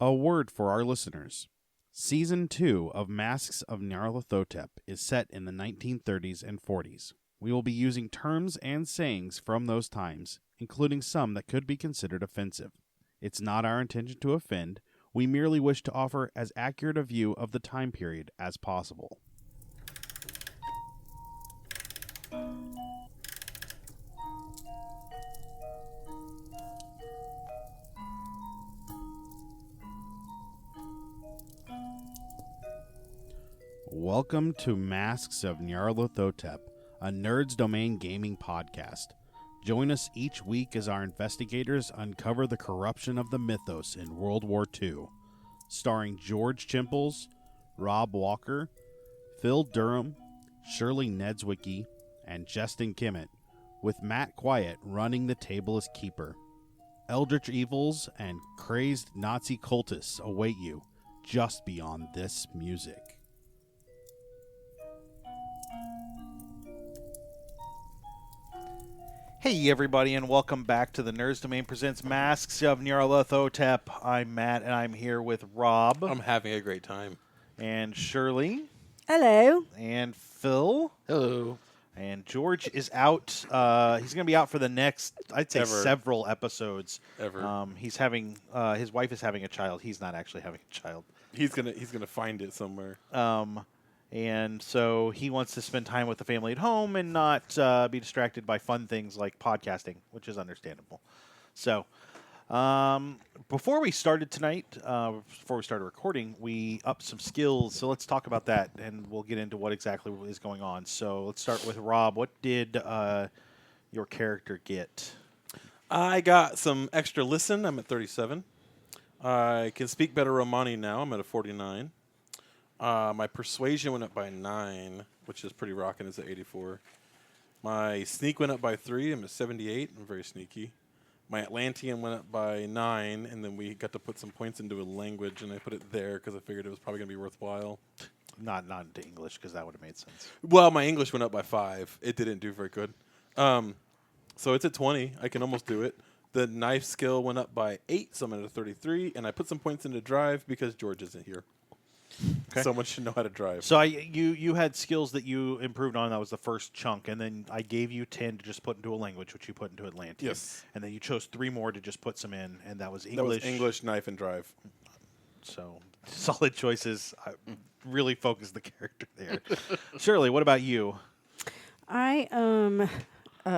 A word for our listeners. Season 2 of Masks of Nyarlathotep is set in the 1930s and 40s. We will be using terms and sayings from those times, including some that could be considered offensive. It's not our intention to offend. We merely wish to offer as accurate a view of the time period as possible. Welcome to Masks of Nyarlathotep, a Nerds Domain gaming podcast. Join us each week as our investigators uncover the corruption of the mythos in World War II. Starring George Chimples, Rob Walker, Phil Durham, Shirley Niedzwiecki, and Justin Kimmett, with Matt Quiett running the table as keeper. Eldritch evils and crazed Nazi cultists await you just beyond this music. Hey everybody, and welcome back to the Nerds Domain Presents Masks of Nyarlathotep. I'm Matt, and I'm here with Rob. I'm having a great time. And Shirley. Hello. And Phil. Hello. And George is out. He's going to be out for the next, I'd say, several episodes. He's having, his wife is having a child. He's not actually having a child. He's gonna find it somewhere. And so he wants to spend time with the family at home and not be distracted by fun things like podcasting, which is understandable. So before we started tonight, before we started recording, we upped some skills. So let's talk about that, and we'll get into what exactly is going on. So let's start with Rob. What did your character get? I got some extra listen. I'm at 37. I can speak better Romani now. I'm at a 49. My persuasion went up by 9, which is pretty rocking. It's at 84. My sneak went up by 3. I'm at 78. I'm very sneaky. My Atlantean went up by 9, and then we got to put some points into a language, and I put it there because I figured it was probably going to be worthwhile. Not into English, because that would have made sense. Well, my English went up by 5. It didn't do very good. So it's at 20. I can almost do it. The knife skill went up by 8, so I'm at a 33, and I put some points into drive because George isn't here. Okay. Someone should know how to drive. So you had skills that you improved on. That was the first chunk, and then I gave you 10 to just put into a language, which you put into Atlantean. Yes. And then you chose 3 more to just put some in, and that was English. That was English, knife, and drive. So solid choices. I really focused the character there. Shirley, what about you? I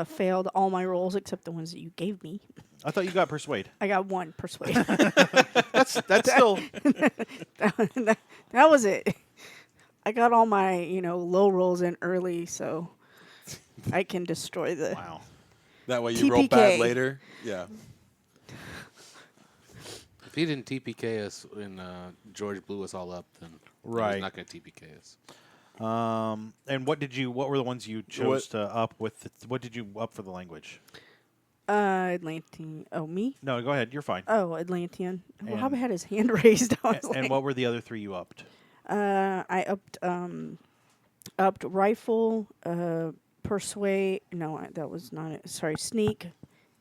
failed all my rolls except the ones that you gave me. I thought you got persuade. I got 1 persuade. That's still that was it. I got all my low rolls in early, so I can destroy the. Wow. That way you TPK. roll bad later. Yeah. If he didn't TPK us when George blew us all up, then right. he's not going to TPK us. And what were the ones you chose to up with? What did you up for the language? Atlantean. Oh, me? No, go ahead. You're fine. Oh, Atlantean. Rob had his hand raised. And what were the other 3 you upped? I upped rifle, persuade. No, that was not it. Sorry, sneak,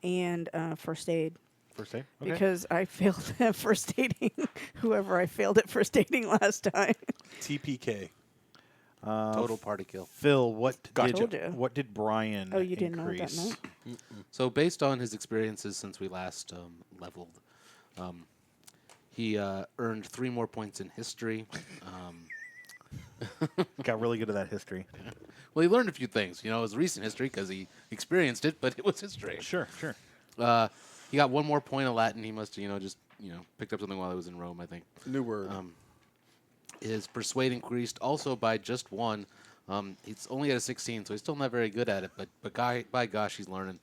and first aid. First aid? Okay. Because I failed at first aiding whoever I failed at first aiding last time. TPK. Total party kill. Phil, what did Brian Oh, you didn't increase? know that, no? So based on his experiences since we last leveled, he earned 3 more points in history. Got really good at that history. Well, he learned a few things. It was recent history because he experienced it, but it was history. Sure. He got 1 more point of Latin. He must have, just picked up something while he was in Rome, I think. New word. His persuade increased also by just 1. He's only at a 16, so he's still not very good at it. But by gosh, he's learning.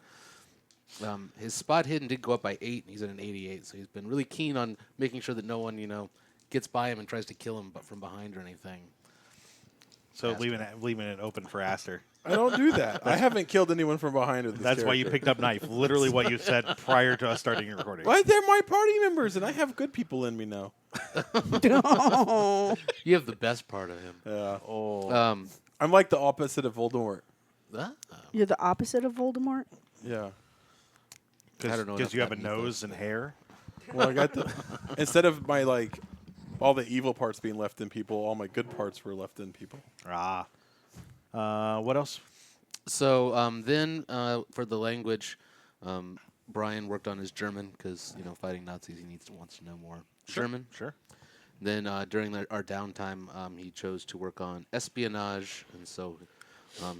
His spot hidden did go up by 8. He's at an 88, so he's been really keen on making sure that no one gets by him and tries to kill him, but from behind or anything. So leaving it open for Astor. I don't do that. I haven't killed anyone from behind with this That's why you character. picked up knife. Literally what you said prior to us starting your recording. Why? They're my party members, and I have good people in me now. No. You have the best part of him. Yeah. Oh. I'm like the opposite of Voldemort. You're the opposite of Voldemort? Yeah. I don't know Because enough you have a about mythos, nose and hair. Well, I got the instead of my all the evil parts being left in people, all my good parts were left in people. Ah. What else? So then for the language, Brian worked on his German because fighting Nazis he wants to know more German. Sure. Then during our downtime, he chose to work on espionage, and so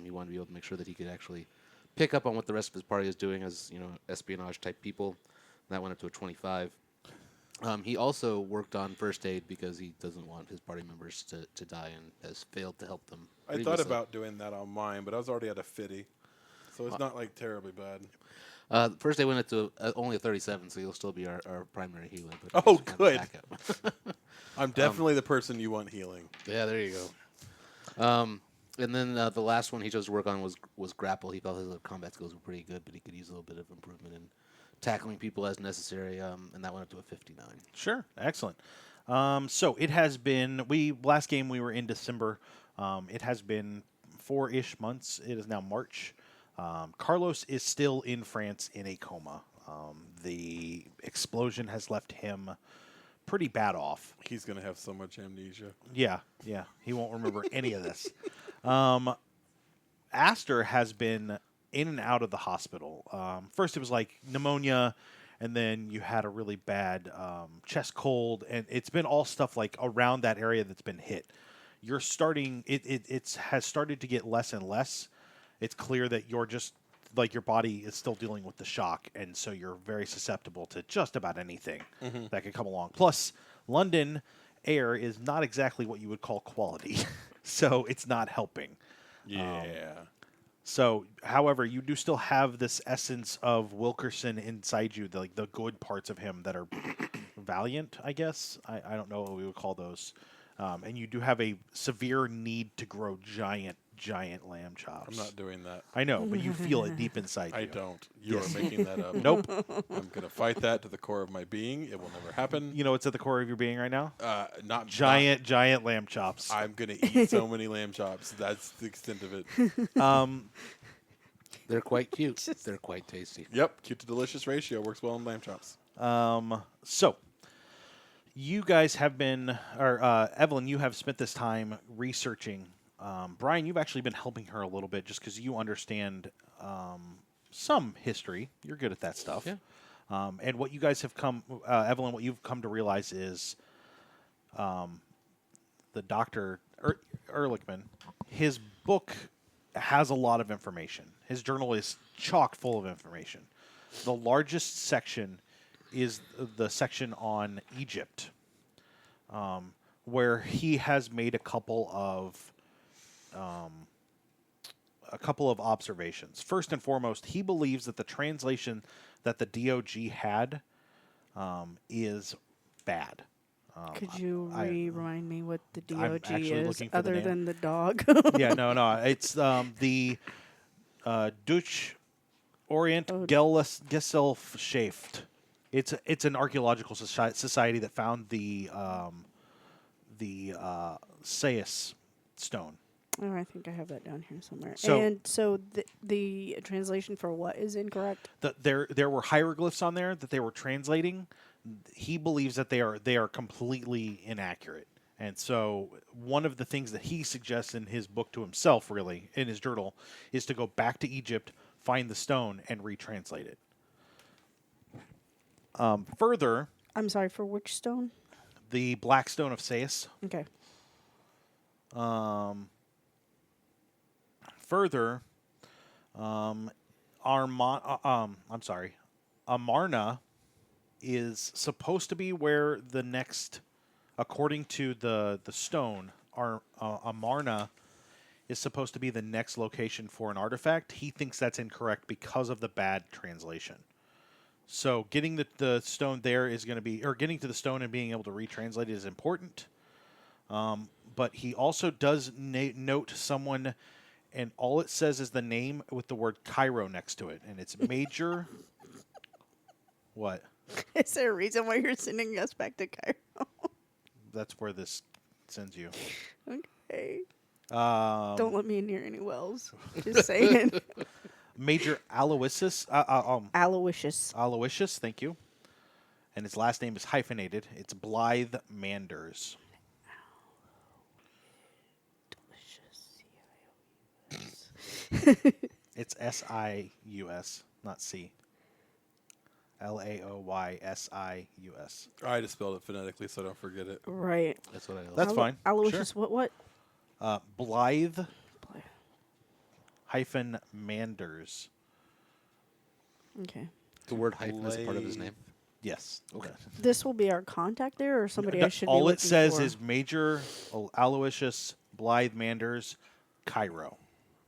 he wanted to be able to make sure that he could actually pick up on what the rest of his party is doing as espionage type people. That went up to a 25. He also worked on first aid because he doesn't want his party members to die and has failed to help them. I thought about doing that on mine, but I was already at a 50, so it's not terribly bad. First aid went up to only a 37, so you'll still be our primary healer. But Oh, kind of good. backup. I'm definitely the person you want healing. Yeah, there you go. And then the last one he chose to work on was grapple. He felt his combat skills were pretty good, but he could use a little bit of improvement in tackling people as necessary, and that went up to a 59. Sure. Excellent. So it has been, last game we were in December. It has been 4-ish months. It is now March. Carlos is still in France in a coma. The explosion has left him pretty bad off. He's going to have so much amnesia. Yeah. He won't remember any of this. Astor has been in and out of the hospital. First it was like pneumonia, and then you had a really bad chest cold, and it's been all stuff like around that area that's been hit. You're starting, it has started to get less and less. It's clear that you're just, like, your body is still dealing with the shock, and so you're very susceptible to just about anything that could come along. Plus, London air is not exactly what you would call quality, so it's not helping. Yeah. So, however, you do still have this essence of Wilkerson inside you, the good parts of him that are valiant, I guess. I don't know what we would call those. And you do have a severe need to grow giant lamb chops. I'm not doing that. I know, but you feel it deep inside I you. don't. You are making that up. Nope. I'm going to fight that to the core of my being. It will never happen. You know what's at the core of your being right now? Not Giant lamb chops. I'm going to eat so many lamb chops. That's the extent of it. They're quite cute. They're quite tasty. Yep. Cute to delicious ratio works well in lamb chops. So, you guys have been, or Evelyn, you have spent this time researching. Brian, you've actually been helping her a little bit just because you understand some history. You're good at that stuff. Yeah. And what you guys have Evelyn, what you've come to realize is the Dr. Erhlichman, his book has a lot of information. His journal is chock full of information. The largest section is the section on Egypt, where he has made a couple of observations. First and foremost, he believes that the translation that the DOG had is bad. Could you remind me what the I'm DOG actually is, looking for the other name. than the dog? Yeah, no. It's the Deutsch Orient Oh. Gesellschaft. It's an archaeological society that found the Sais stone. Oh, I think I have that down here somewhere. So- And so the translation for what is incorrect? There were hieroglyphs on there that they were translating. He believes that they are completely inaccurate. And so one of the things that he suggests in his book to himself, really, in his journal, is to go back to Egypt, find the stone, and retranslate it. Further, I'm sorry, for which stone? the Black Stone of Sais. Okay. Further, Amarna is supposed to be where the next, according to the stone, Amarna is supposed to be the next location for an artifact. He thinks that's incorrect because of the bad translation. So getting the stone there is going to be, or getting to the stone and being able to retranslate it is important. But he also does note someone, and all it says is the name with the word Cairo next to it, and it's Major. What? Is there a reason why you're sending us back to Cairo? That's where this sends you. Okay. Don't let me near any wells. Just saying. Major Aloysius. Aloysius. Aloysius, thank you. and his last name is hyphenated. It's Blythe Manders. It's Sius, not C. Laoysius. I just spelled it phonetically, so I don't forget it. Right. That's what I. That's fine. Aloysius, what? Blythe hyphen Manders. Okay. The word hyphen is a part of his name. Yes. Okay. This will be our contact there, or somebody I should be All it looking says for? is Major Aloysius Blythe Manders, Cairo.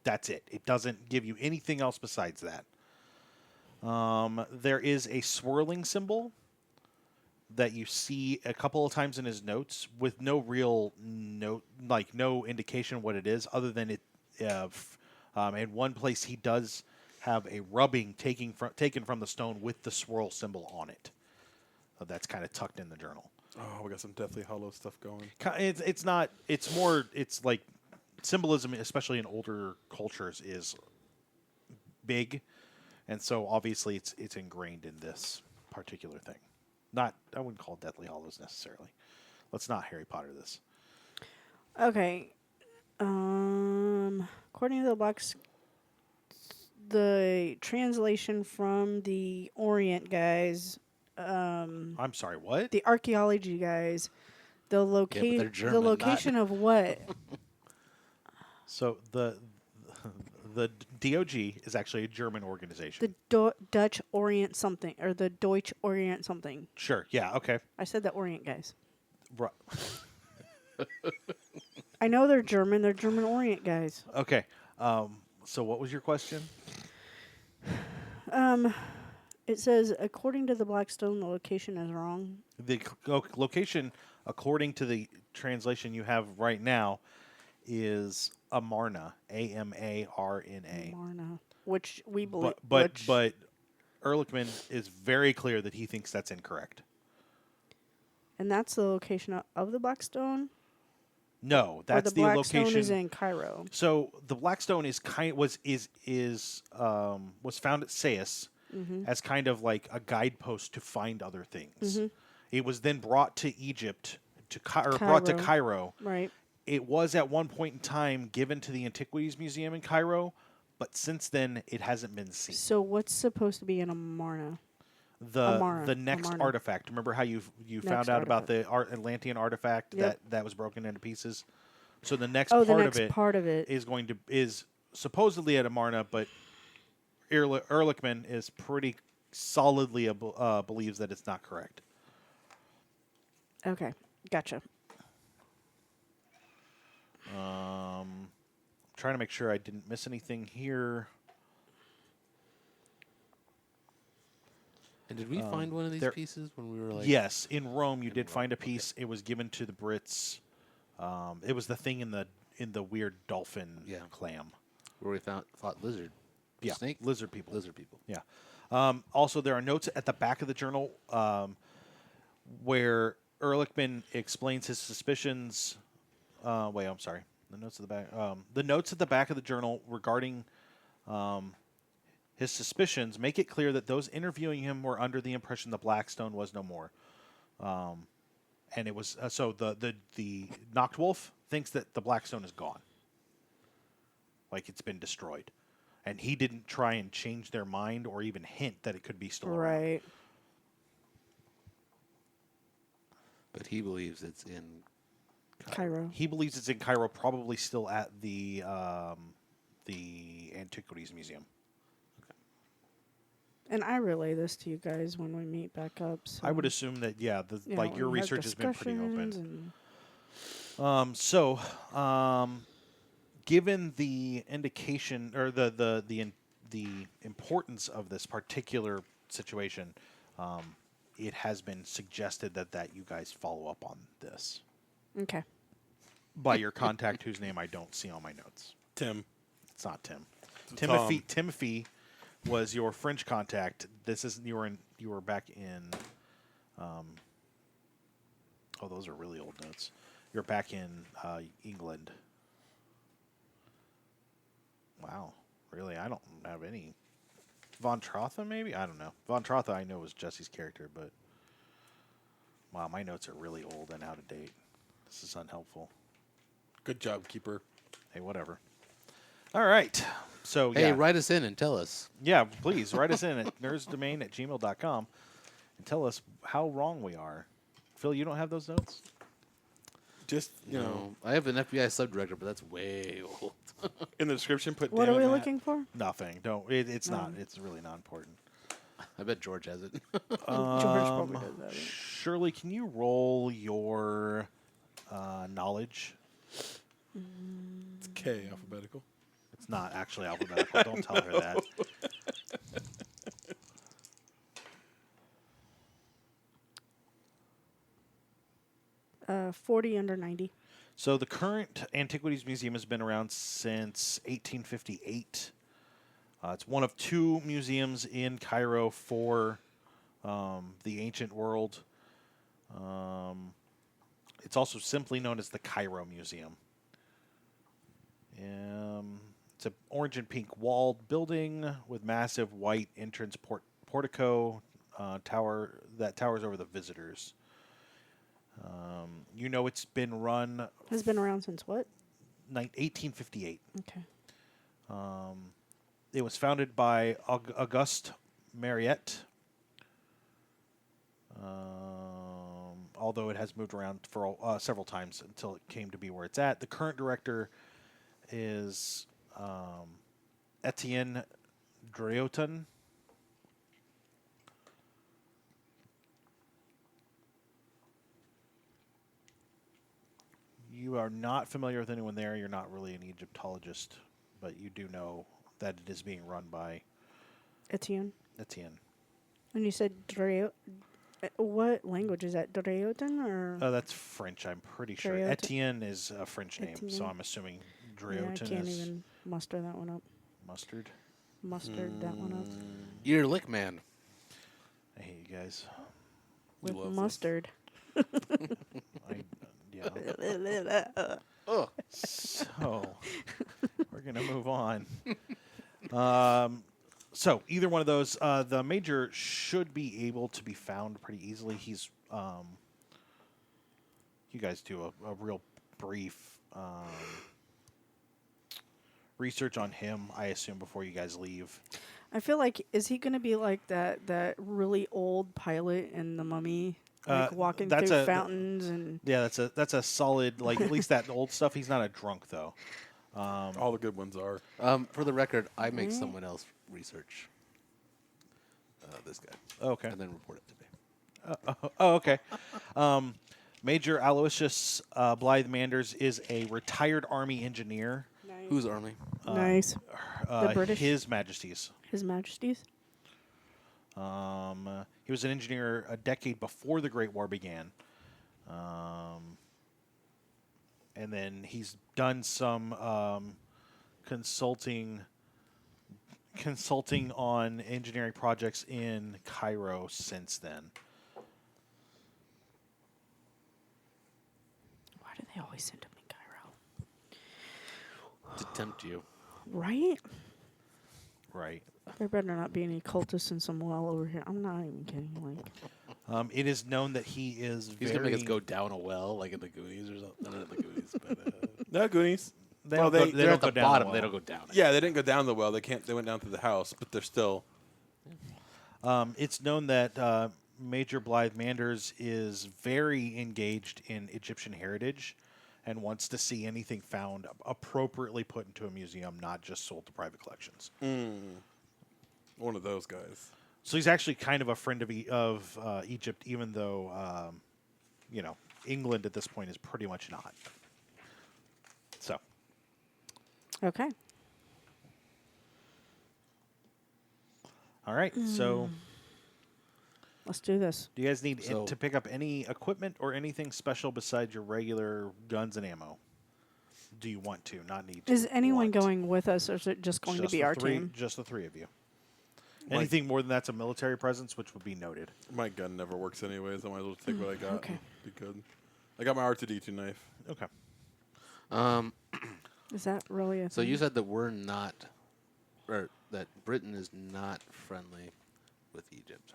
That's it. It doesn't give you anything else besides that. There is a swirling symbol that you see a couple of times in his notes with no real note, like no indication what it is, other than it. In one place, he does have a rubbing taken from the stone with the swirl symbol on it. That's kind of tucked in the journal. Oh, we got some Deathly Hollow stuff going. It's not. It's more. It's like symbolism, especially in older cultures, is big, and so obviously it's ingrained in this particular thing. Not. I wouldn't call it Deathly Hollows necessarily. Let's not Harry Potter this. Okay. According to the translation from the Orient guys, I'm sorry. What? the archaeology guys, the they're German, the not- location of what? So the DOG is actually a German organization. The Dutch Orient something, or the Deutsch Orient something. Sure. Yeah. Okay. I said the Orient guys. Right. I know they're German. They're German Orient guys. Okay. So what was your question? It says, according to the Black Stone, the location is wrong. The location, according to the translation you have right now, is Amarna. Amarna. Marna, which we believe. But Erhlichman is very clear that he thinks that's incorrect. And that's the location of the Black Stone. No, that's the Black location. Stone is in Cairo. So the Black Stone was found at Sais as kind of like a guidepost to find other things. It was then brought to Egypt brought to Cairo. Right. It was at one point in time given to the Antiquities Museum in Cairo, but since then it hasn't been seen. So what's supposed to be in Amarna? The next Amarna. artifact. Remember how you found Next out about the Atlantean artifact Yep. that was broken into pieces? So the next Oh, part the next of it part of it. is supposedly at Amarna, but Erhlichman is pretty solidly believes that it's not correct. Okay, gotcha. Trying to make sure I didn't miss anything here. And did we find one of these pieces when we were like? Yes, in Rome you did find a piece. Okay. It was given to the Brits. It was the thing in the weird dolphin clam. Where we thought lizard. Yeah, Snake? lizard people. Lizard people. Yeah. Also, there are notes at the back of the journal where Erhlichman explains his suspicions. Wait, I'm sorry. The notes at the back. The notes at the back of the journal regarding his suspicions make it clear that those interviewing him were under the impression the Black Stone was no more. And it was so the Nachtwolfe thinks that the Black Stone is gone, like it's been destroyed, and he didn't try and change their mind or even hint that it could be still around. Right. But he believes it's in Cairo. He believes it's in Cairo, probably still at the Antiquities Museum. And I relay this to you guys when we meet back up. So, I would assume that your we have research has been pretty open. and- Given the indication or the importance of this particular situation, it has been suggested that you guys follow up on this Okay. by your contact, whose name I don't see on my notes. Tim. It's not Tim. Tom. Timothy was your French contact. This is you were back in. Those are really old notes. You're back in England. Wow, really? I don't have any. Von Trotha, maybe? I don't know. Von Trotha, I know, was Jesse's character, but Wow, my notes are really old and out of date. This is unhelpful. Good job, keeper. Hey, whatever. All right. So, Hey, yeah. write us in and tell us. Yeah, please write us in at nerdsdomain@gmail.com and tell us how wrong we are. Phil, you don't have those notes? Just, you know, I have an FBI subdirector, but that's way old. in the description, put What damn are it, we Matt. looking for? Nothing. Don't. It's No. not. It's really not important. I bet George has it. George probably does that. Shirley, can you roll your knowledge? It's K, alphabetical. It's not actually alphabetical. Don't tell her that. 40 under 90. So the current Antiquities Museum has been around since 1858. It's one of 2 museums in Cairo for the ancient world. It's also simply known as the Cairo Museum. It's an orange and pink walled building with massive white entrance portico tower that towers over the visitors. It's been run Has been around since what? 1858. Okay. It was founded by Auguste Mariette, although it has moved around for several times until it came to be where it's at. The current director is Etienne Drioton. You are not familiar with anyone there. You're not really an Egyptologist, but you do know that it is being run by Etienne. Etienne. And you said what language is that? Drioton or? Oh, that's French, I'm pretty sure. Drioton. Etienne is a French name, so Etienne. I'm assuming Yeah, I Drioton can't is even muster that one up. mustard. Mustard that one up. Erhlichman. I hate you guys. With love this. mustard. Yeah. So, we're going to move on. So, either one of those, the major should be able to be found pretty easily. He's, you guys do a real brief research on him, I assume, before you guys leave. I feel like, is he going to be like that really old pilot in The Mummy? Like walking that's through a- fountains and... Yeah, that's a solid, like, at least that old stuff. He's not a drunk, though. All the good ones are. For the record, I make someone else research this guy. Okay. And then report it to me. Okay. Major Aloysius Blythe Manders is a retired Army engineer. Nice. Who's Army? Nice. The British? His Majesty's. His Majesty's? He was an engineer a decade before the Great War began. And then he's done some consulting on engineering projects in Cairo since then. Why do they always send him in Cairo? To tempt you. Right? Right. There better not be any cultists in some well over here. I'm not even kidding. Like, It is known that he is He's very... gonna make us go down a well, like in the Goonies or something. Not in the Goonies, but No, Goonies. They Well, don't go, they're don't at go the down bottom. well. They don't go down. Yeah, they didn't go down the well. They can't. They went down through the house, but they're still. It's known that Major Blythe Manders is very engaged in Egyptian heritage and wants to see anything found appropriately put into a museum, not just sold to private collections. One of those guys. So he's actually kind of a friend of Egypt, even though, England at this point is pretty much not. So, okay. all right. So, Let's do this. do you guys need So- to pick up any equipment or anything special besides your regular guns and ammo? Do you want to? Not need to. Is anyone Want. going with us, or is it just going to be the our three, team? Just the three of you. Mike- Anything more than that's a military presence, which would be noted. My gun never works anyways. I might as well take what I got. okay. Be good. I got my R2D2 knife. Okay. Is that really a So thing? you said that we're not, or that Britain is not friendly with Egypt.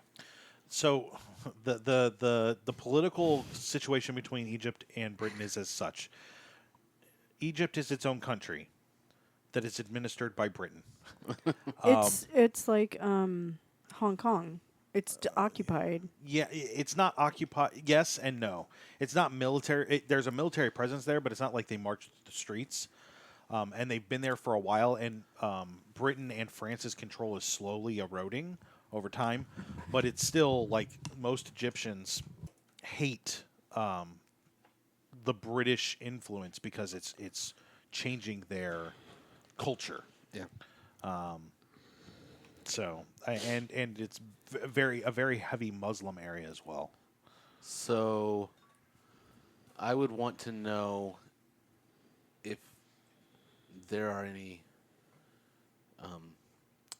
So, the political situation between Egypt and Britain is as such. Egypt is its own country that is administered by Britain. It's like Hong Kong. It's occupied. Yeah, it's not occupied. Yes and no. It's not military. There's a military presence there, but it's not like they march the streets. And they've been there for a while. And Britain and France's control is slowly eroding over time, but it's still like most Egyptians hate the British influence because it's changing their culture. Yeah. So and it's a very heavy Muslim area as well. So I would want to know if there are any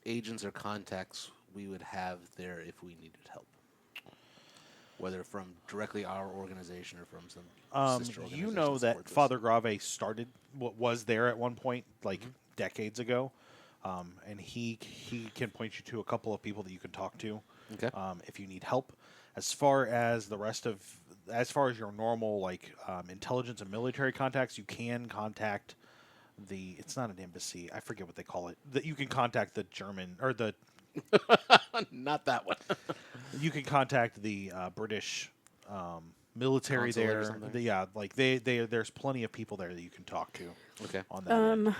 agents or contacts we would have there if we needed help, whether from directly our organization or from some sister organization. You know that support this. Father Grave started was there at one point, like decades ago, and he can point you to a couple of people that you can talk to, Okay. if you need help. As far as your normal like intelligence and military contacts, you can contact it's not an embassy. I forget what they call it. That you can contact the German or the Not that one. you can contact the British military Consulate or there. something? Yeah, like there's plenty of people there that you can talk to Okay. on that. end.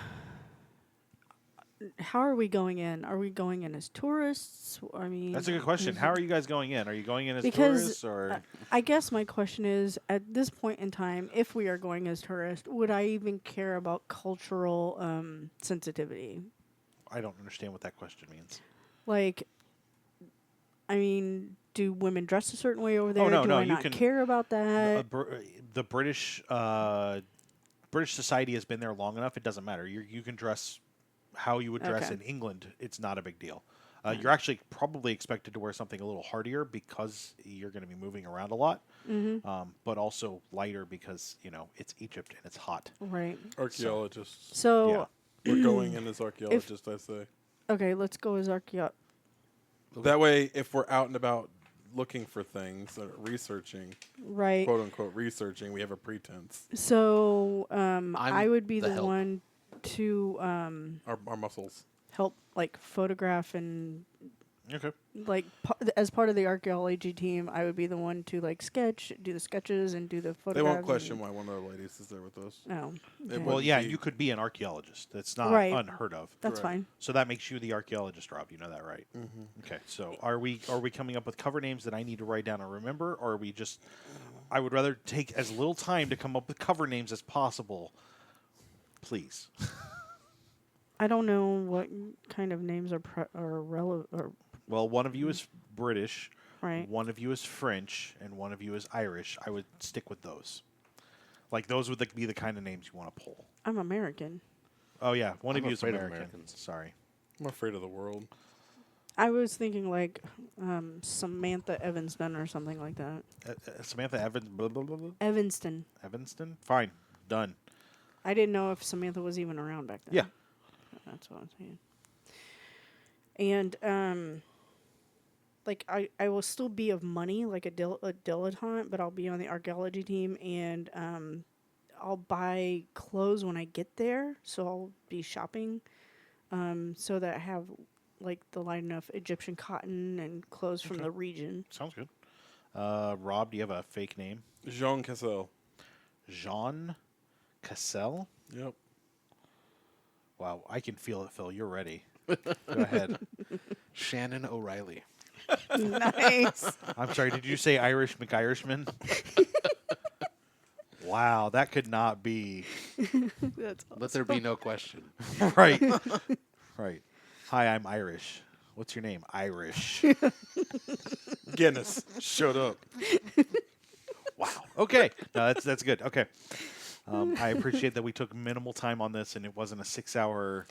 How are we going in? Are we going in as tourists? I mean, That's a good question. How are you guys going in? Are you going in as Because, tourists or? I guess my question is, at this point in time, if we are going as tourists, would I even care about cultural sensitivity? I don't understand what that question means. Like, I mean, do women dress a certain way over there? no, do no, I you not can- care about that? The British society has been there long enough. It doesn't matter. You can dress how you would dress Okay. in England. It's not a big deal. You're actually probably expected to wear something a little hardier because you're going to be moving around a lot, but also lighter because it's Egypt and it's hot. Right. Archaeologists. So, We're going in as archaeologists, I say. okay, let's go as That way, if we're out and about looking for things or researching, right. quote unquote researching, we have a pretense. So, I would be the the help. one to Our muscles. help, like, photograph and, Okay. like, as part of the archaeology team, I would be the one to, like, do the sketches and do the photographs. They won't question why one of the ladies is there with us. Oh, It okay. Well, wouldn't yeah, be- you could be an archaeologist. That's not Right. unheard of. That's Right. fine. So that makes you the archaeologist, Rob. You know that, right? Mm-hmm. Okay. So are we coming up with cover names that I need to write down and remember, or are we just? I would rather take as little time to come up with cover names as possible. Please. I don't know what kind of names are relevant, or Well, one of you is British, right. one of you is French, and one of you is Irish. I would stick with those. Like those would be the kind of names you want to pull. I'm American. Oh yeah, one I'm of you is afraid of American. Americans. Sorry. I'm afraid of the world. I was thinking like Samantha Evanston or something like that. Samantha Evans. Blah, blah, blah, blah. Evanston. Evanston. Fine. Done. I didn't know if Samantha was even around back then. Yeah. That's what I'm saying. And like I will still be of money, like a dilettante, but I'll be on the archaeology team, and I'll buy clothes when I get there, so I'll be shopping, so that I have like the light enough Egyptian cotton and clothes from Okay. the region. Sounds good. Rob, do you have a fake name? Jean Cassel. Jean Cassel? Yep. Wow, I can feel it, Phil. You're ready. Go ahead. Shannon O'Reilly. Nice. I'm sorry, did you say Irish McIrishman? Wow, that could not be. That's Let there be no question. Right. Right. Hi, I'm Irish. What's your name? Irish. Guinness. Shut up. Wow. Okay. No, that's good. Okay. I appreciate that we took minimal time on this and it wasn't a 6-hour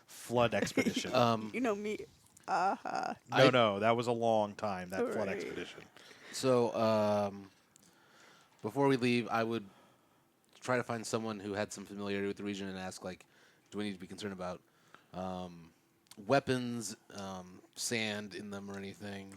flood expedition. you know me. No, that was a long time, that flood Right. expedition. So, before we leave, I would try to find someone who had some familiarity with the region and ask, like, do we need to be concerned about weapons, sand in them or anything?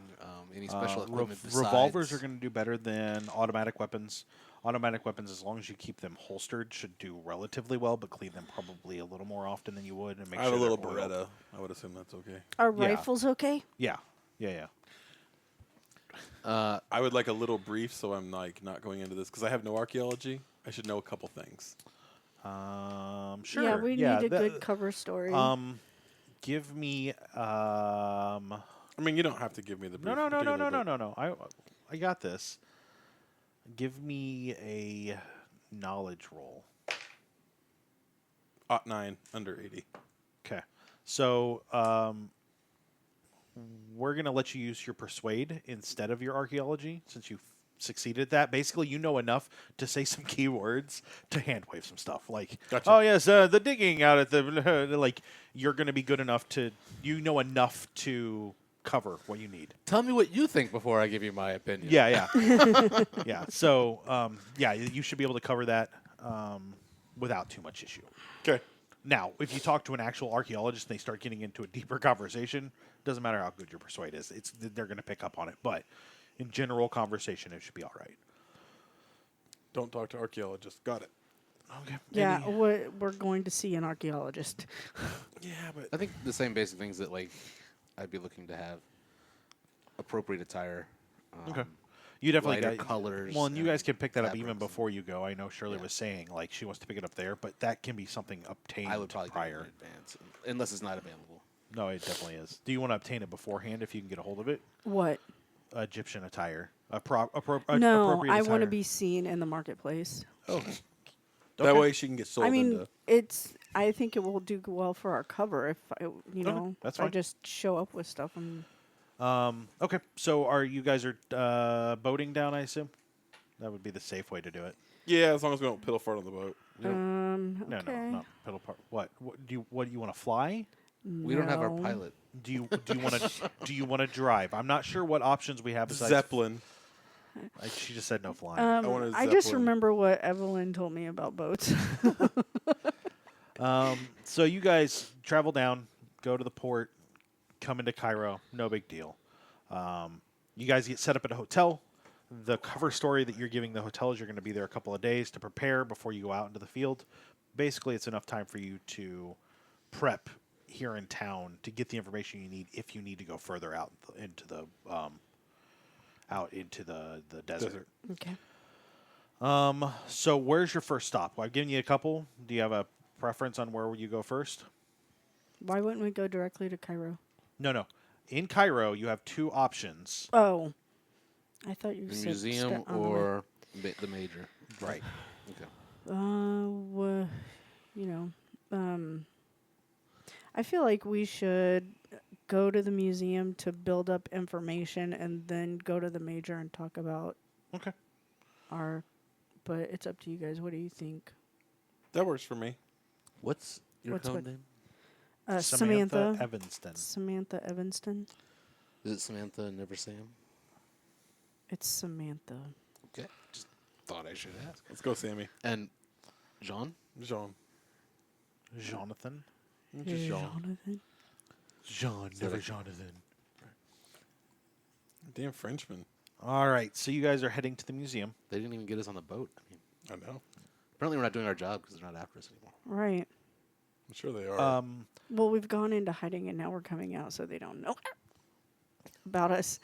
Any special equipment besides? Revolvers are going to do better than automatic weapons. Automatic weapons, as long as you keep them holstered, should do relatively well, but clean them probably a little more often than you would, and make I sure have a little they're oiled. Beretta. I would assume that's okay. Are Yeah. rifles okay? Yeah, yeah. I would like a little brief, so I'm like not going into this because I have no archaeology. I should know a couple things. Sure. Yeah, we need a good cover story. Give me. I mean, you don't have to give me the brief. No. I got this. Give me a knowledge roll. 9 under 80. Okay. So we're going to let you use your persuade instead of your archaeology since you succeeded at that. Basically, you know enough to say some keywords to hand wave some stuff. Like, Gotcha. oh, yes, the digging out at the... like, you're going to be good enough to... You know enough to cover what you need. Tell me what you think before I give you my opinion. Yeah. Yeah. So, you should be able to cover that without too much issue. Okay. Now, if you talk to an actual archaeologist and they start getting into a deeper conversation, doesn't matter how good your persuade is. They're going to pick up on it. But in general conversation, it should be all right. Don't talk to archaeologists. Got it. Okay. Yeah, we're going to see an archaeologist. Yeah, but I think the same basic things that like I'd be looking to have appropriate attire. Okay. You definitely lighter got colors. Well, and you guys can pick that up even fabrics. before you go. I know Shirley was saying like she wants to pick it up there, but that can be something obtained I would probably do it prior. in advance, unless it's not available. No, it definitely is. Do you want to obtain it beforehand if you can get a hold of it? What? Egyptian attire. No, Appropriate I want to attire. be seen in the marketplace. that Okay. way she can get sold I mean, into. I think it will do well for our cover if that's if I fine. just show up with stuff and Okay, so are you guys are boating down? I assume that would be the safe way to do it. Yeah, as long as we don't piddle fart on the boat. No, okay. not pedal part. What do you want to fly? We don't have our No. pilot. Do you want to do you want to drive? I'm not sure what options we have besides Zeppelin. She just said no flying. want a I just Zeppelin. remember what Evelyn told me about boats. So you guys travel down, go to the port, come into Cairo. No big deal. You guys get set up at a hotel. The cover story that you're giving the hotel is you're going to be there a couple of days to prepare before you go out into the field. Basically, it's enough time for you to prep here in town to get the information you need if you need to go further out into the desert. Okay. So where's your first stop? Well, I've given you a couple. Do you have a preference on where you go first? Why wouldn't we go directly to Cairo? No. In Cairo, you have two options. Oh. I thought you The said museum on the way. or the major. Right. Okay. I feel like we should go to the museum to build up information and then go to the major and talk about Okay. but it's up to you guys. What do you think? That works for me. What's your What's code what? name? Samantha Evanston. Samantha Evanston. Is it Samantha Never Sam? It's Samantha. Okay. Just thought I should ask. Let's go, Sammy. And Jean? Jean. Jonathan. Just Jean. Jonathan. Jean, that never a- Jonathan. Damn Frenchman. All right. So you guys are heading to the museum. They didn't even get us on the boat. I mean, I know. apparently we're not doing our job because they're not after us anymore. Right. I'm sure they are. Well, we've gone into hiding and now we're coming out, so they don't know about us.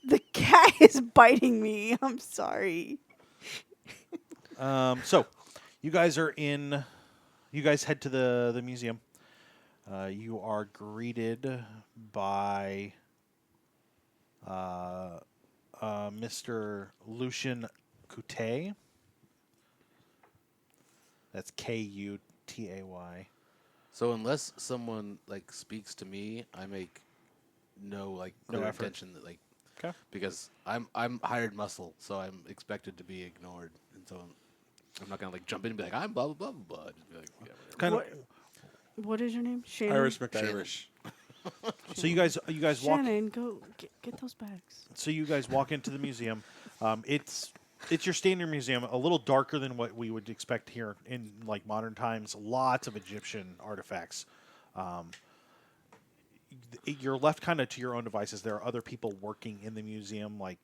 The cat is biting me. I'm sorry. So you guys are in. You guys head to the museum. You are greeted by Mr. Lucien Coutet. That's Kutay. So unless someone like speaks to me, I make no No clear effort. intention that Okay. because I'm hired muscle, so I'm expected to be ignored, and so I'm not gonna jump in and be like I'm blah blah blah blah. Blah. Just be like, yeah, whatever. Kind of. What is your name? Shannon. Irish McIrish. So you guys walk. Shannon, go get those bags. So you guys walk into the museum. It's your standard museum, a little darker than what we would expect here in like modern times. Lots of Egyptian artifacts. you're left kind of to your own devices. There are other people working in the museum, like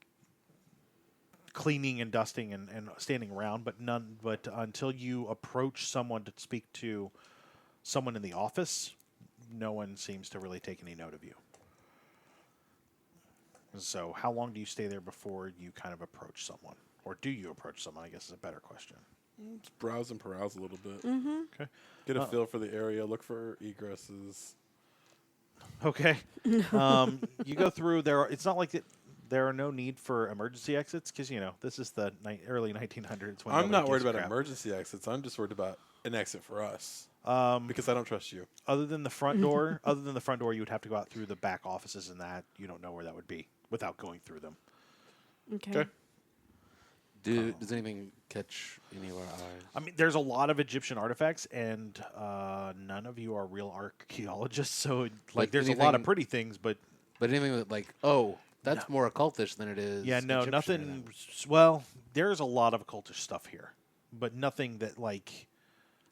cleaning and dusting and standing around, but none. But until you approach someone to speak to someone in the office, no one seems to really take any note of you. So, how long do you stay there before you kind of approach someone, or do you approach someone? I guess is a better question. Just browse and peruse a little bit. Okay. Get a feel for the area. Look for egresses. Okay. You go through there. It's not like there are no need for emergency exits because this is the early 1900s. When I'm nobody not worried gives a about crap. emergency exits. I'm just worried about an exit for us because I don't trust you. Other than the front door, you would have to go out through the back offices, and that you don't know where that would be without going through them. Okay. Does anything catch any of our eyes? I mean, there's a lot of Egyptian artifacts, and none of you are real archaeologists, so Like there's a lot of anything- pretty things, but But anything that that's more occultish than it is. yeah, no, Egyptian nothing. then. Well, there's a lot of occultish stuff here, but nothing that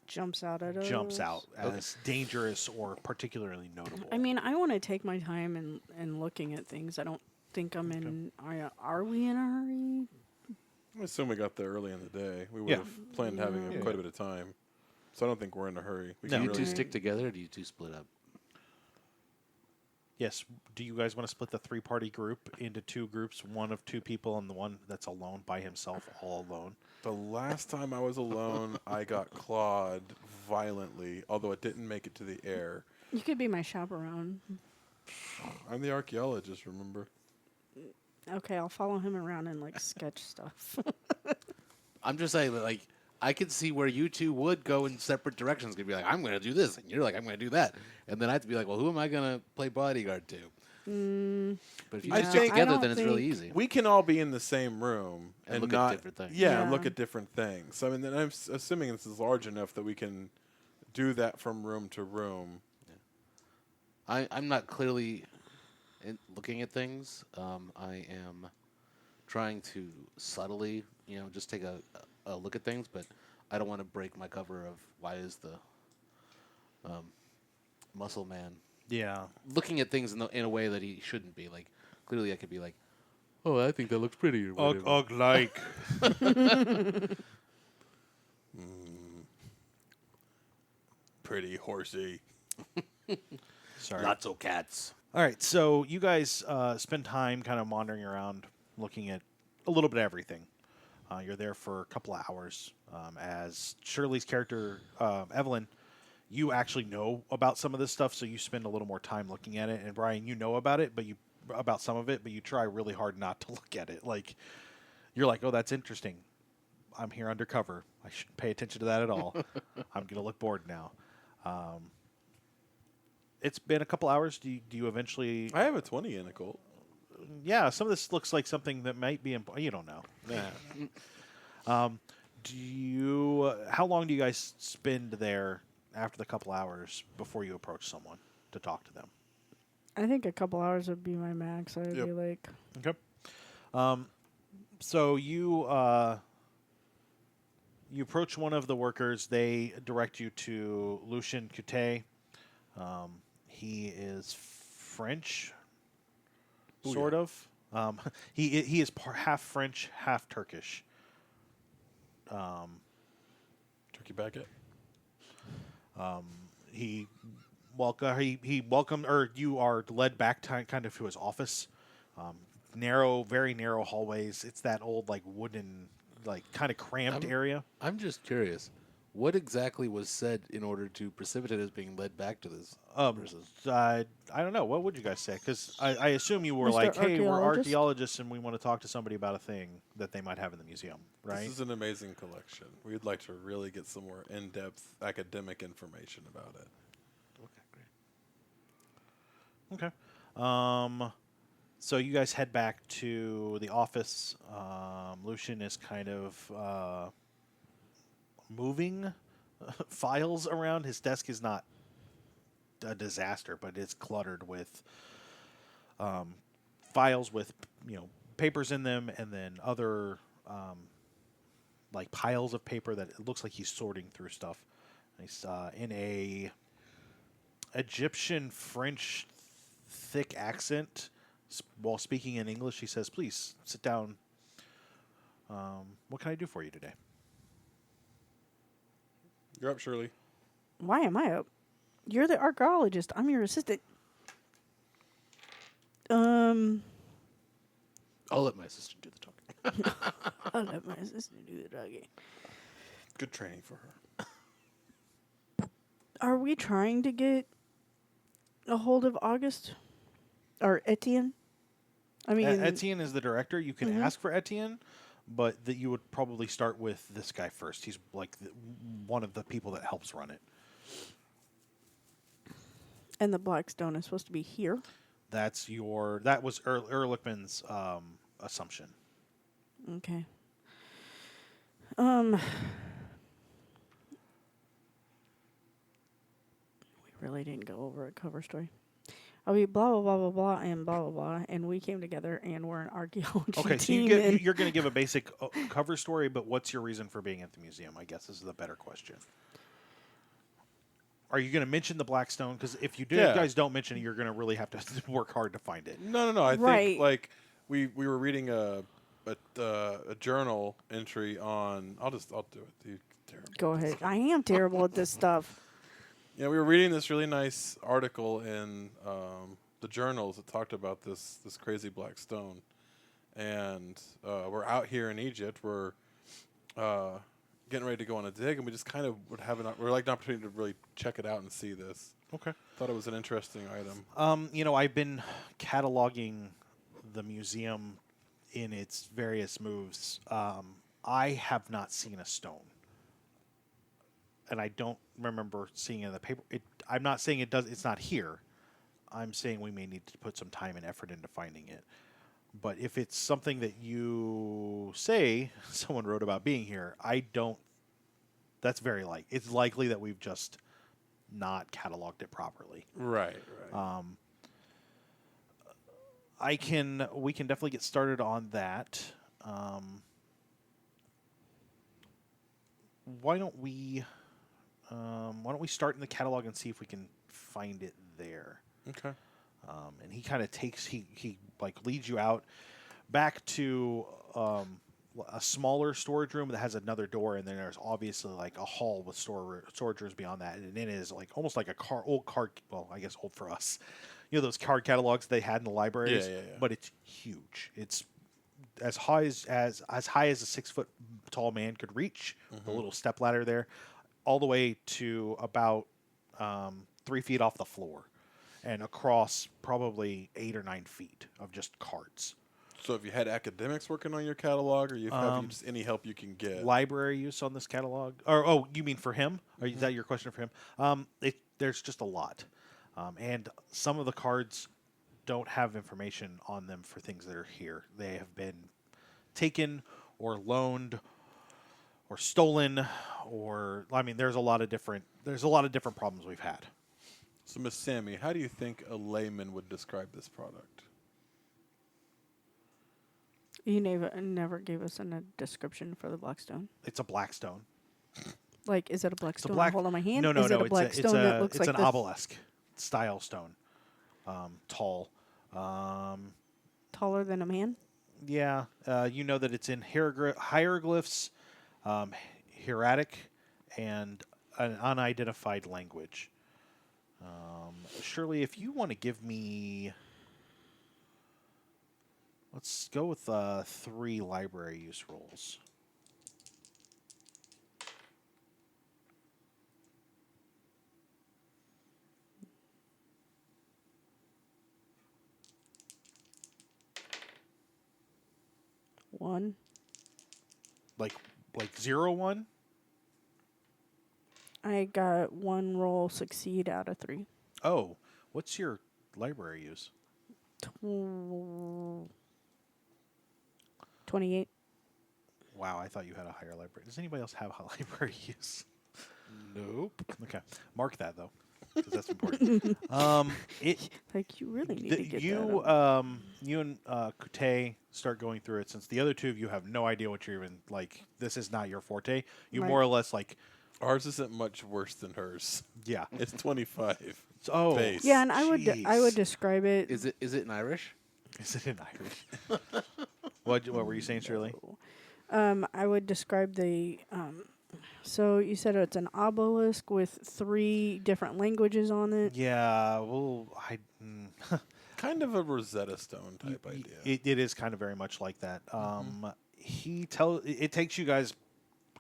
Jumps out at us. jumps out as dangerous or particularly notable. I mean, I want to take my time and looking at things. I don't think I'm in. Are we in a hurry? I assume we got there early in the day. We would Yeah. have planned having quite a bit of time. So I don't think we're in a hurry. We No. can Do you really two stick together or do you two split up? Yes. Do you guys want to split the three-party group into two groups, one of two people and the one that's alone by himself, all alone? The last time I was alone, I got clawed violently, although it didn't make it to the air. You could be my chaperone. I'm the archaeologist, remember? Okay, I'll follow him around and sketch stuff. I'm just saying that I could see where you two would go in separate directions. Could be like, I'm going to do this, and you're like, I'm going to do that, and then I have to be like, well, who am I going to play bodyguard to? But if you I just stick think- together, I then it's really don't easy. We can all be in the same room And and look at not different things. Yeah, and Yeah. look at different things. So, I mean, then I'm assuming this is large enough that we can do that from room to room. I'm not clearly looking at things. I am trying to subtly, just take a look at things, but I don't want to break my cover of why is the muscle man Yeah. looking at things in a way that he shouldn't be. Like, clearly I could be like, oh, I think that looks pretty. Or whatever. like. Pretty horsey. Sorry. Lots of cats. All right, so you guys spend time kind of wandering around, looking at a little bit of everything. You're there for a couple of hours. As Shirley's character, Evelyn, you actually know about some of this stuff, so you spend a little more time looking at it. And Brian, you know about it, about some of it, but you try really hard not to look at it. Like, you're like, oh, that's interesting. I'm here undercover. I shouldn't pay attention to that at all. I'm going to look bored now. It's been a couple hours. Do you eventually? I have a 20 in occult. Yeah, some of this looks like something that might be important. You don't know. How long do you guys spend there after the couple hours before you approach someone to talk to them? I think a couple hours would be my max. I would Yep. be like, Okay. So you approach one of the workers. They direct you to Lucien Quiett. He is French, sort of. He is half French, half Turkish. Turkey baguette. He welcomed, or you are led back kind of to his office. Very narrow hallways. It's that old wooden, kind of cramped area. I'm just curious. What exactly was said in order to precipitate us being led back to this person? I don't know. What would you guys say? Because I assume you were Mr. like, hey, we're Archaeologist? archaeologists and we want to talk to somebody about a thing that they might have in the museum, right? This is an amazing collection. We'd like to really get some more in-depth academic information about it. Okay, great. Okay. So you guys head back to the office. Lucien is kind of moving files around. His desk is not a disaster, but it's cluttered with files with papers in them, and then other piles of paper that it looks like he's sorting through stuff. He's in a Egyptian French thick accent while speaking in English. She says, "Please sit down. What can I do for you today?" You're up, Shirley. Why am I up? You're the archaeologist. I'm your assistant. I'll let my assistant do the talking. I'll let my assistant do the doggy. Good training for her. Are we trying to get a hold of August? Or Etienne? I mean... Etienne is the director. You can ask for Etienne, but that you would probably start with this guy first. He's like one of the people that helps run it. And the Black Stone is supposed to be here? That was Erhlichman's assumption. Okay. We really didn't go over a cover story. I'll be blah, blah, blah, blah, blah, and blah, blah, blah, and we came together and we're an archaeology Okay, so team. you're going to give a basic cover story, but what's your reason for being at the museum, I guess is the better question. Are you going to mention the Black Stone? Because if you guys don't mention it, you're going to really have to work hard to find it. No. I Right. think like we were reading a journal entry on. I'll do it. You terrible. Go ahead. I am terrible at this stuff. Yeah, we were reading this really nice article in the journals that talked about this crazy black stone, and we're out here in Egypt. We're getting ready to go on a dig, and we just kind of we're like an opportunity to really check it out and see this. Okay. Thought it was an interesting item. I've been cataloging the museum in its various moves. I have not seen a stone. And I don't remember seeing it in the paper. I'm not saying it's not here. I'm saying we may need to put some time and effort into finding it. But if it's something that you say someone wrote about being here, that's very it's likely that we've just not cataloged it properly. Right. We can definitely get started on that. Why don't we start in the catalog and see if we can find it there? Okay. And he kind of he leads you out back to a smaller storage room that has another door, and then there's obviously like a hall with storage rooms beyond that, and it is like almost like old card. Well, I guess old for us. You know those card catalogs they had in the libraries. Yeah. But it's huge. It's as high as a 6 foot tall man could reach. The little step ladder there, all the way to about 3 feet off the floor, and across probably 8 or 9 feet of just cards. So if you had academics working on your catalog, or have just any help you can get? Library use on this catalog? Or you mean for him? Is that your question for him? There's just a lot. And some of the cards don't have information on them for things that are here. They have been taken or loaned or stolen, or there's a lot of different problems we've had. So Miss Sammy, how do you think a layman would describe this product? You never gave us a description for the Black Stone. It's a black stone. Like, is it a black stone black- I hold on my hand? No. Is it a black stone that looks like an this? obelisk style stone. Tall. Taller than a man? Yeah. You know that it's in hieroglyphs, hieratic, and an unidentified language. Shirley, if you want to give me... Let's go with 3 library use rolls. One. Like 0-1? I got 1 roll succeed out of 3. Oh, what's your library use? 28. Wow, I thought you had a higher library. Does anybody else have a library use? Nope. Okay, mark that though, because that's important. Like, you really need to get you that up. you and Quiett start going through it, since the other two of you have no idea what you're even like. This is not your forte. You Right. more or less Ours isn't much worse than hers. Yeah. It's 25. Oh, Base. Yeah, and I would jeez. describe it. Is it in Irish? Is it in Irish? What were you saying, Shirley? I would describe the. So you said it's an obelisk with 3 different languages on it. Yeah. Well, Kind of a Rosetta Stone type idea. it is kind of very much like that. It takes you guys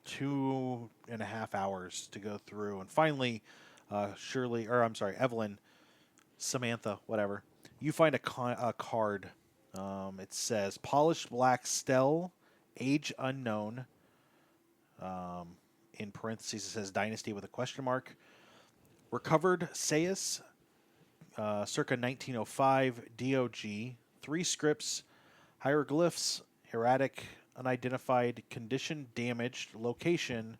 2.5 hours to go through, and finally, Evelyn, Samantha, whatever, you find a card. It says polished black stele, age unknown. In parentheses, it says dynasty with a question mark. Recovered Sais, circa 1905, DOG. 3 scripts, hieroglyphs, erratic, unidentified, condition damaged, location,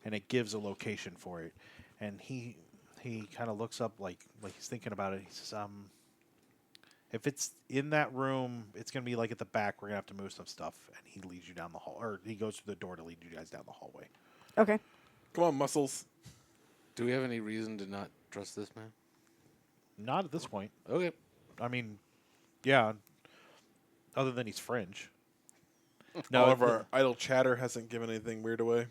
and it gives a location for it. And he kind of looks up like he's thinking about it. He says, if it's in that room, it's going to be like at the back. We're going to have to move some stuff. And he leads you down the hall, or he goes through the door to lead you guys down the hallway. Okay. Come on, muscles. Do we have any reason to not trust this man? Not at this point. Okay. I mean, yeah, other than he's French. All of our idle chatter hasn't given anything weird away.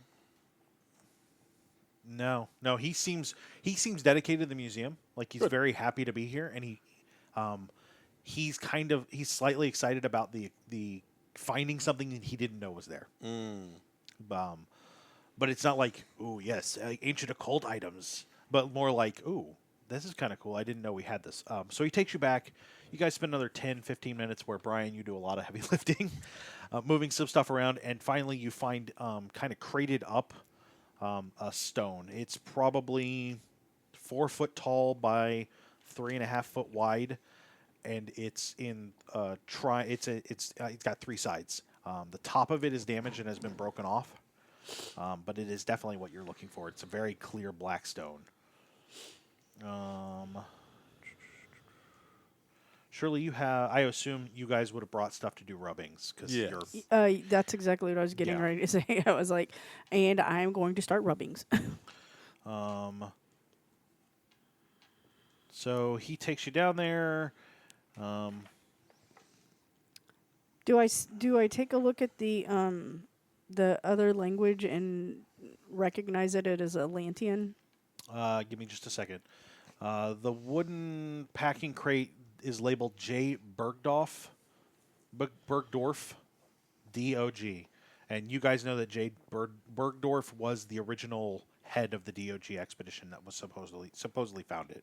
No, he seems dedicated to the museum. Like he's very happy to be here, and he's slightly excited about the finding something that he didn't know was there. But it's not like, ooh, yes, ancient occult items, but more like, ooh, this is kind of cool. I didn't know we had this. So he takes you back. You guys spend another 10, 15 minutes where, Brian, you do a lot of heavy lifting, moving some stuff around, and finally you find kind of crated up a stone. It's probably 4 foot tall by 3.5 foot wide, and it's in it's got 3 sides. The top of it is damaged and has been broken off, but it is definitely what you're looking for. It's a very clear black stone. Shirley, I assume you guys would have brought stuff to do rubbings because Yes. you're. That's exactly what I was getting Yeah. ready to say. I was like, and I'm going to start rubbings. So he takes you down there. Do I take a look at the other language and recognize it as Atlantean? Give me just a second. The wooden packing crate is labeled J. Bergdorf, DOG. And you guys know that J. Bergdorf was the original head of the DOG expedition that was supposedly founded.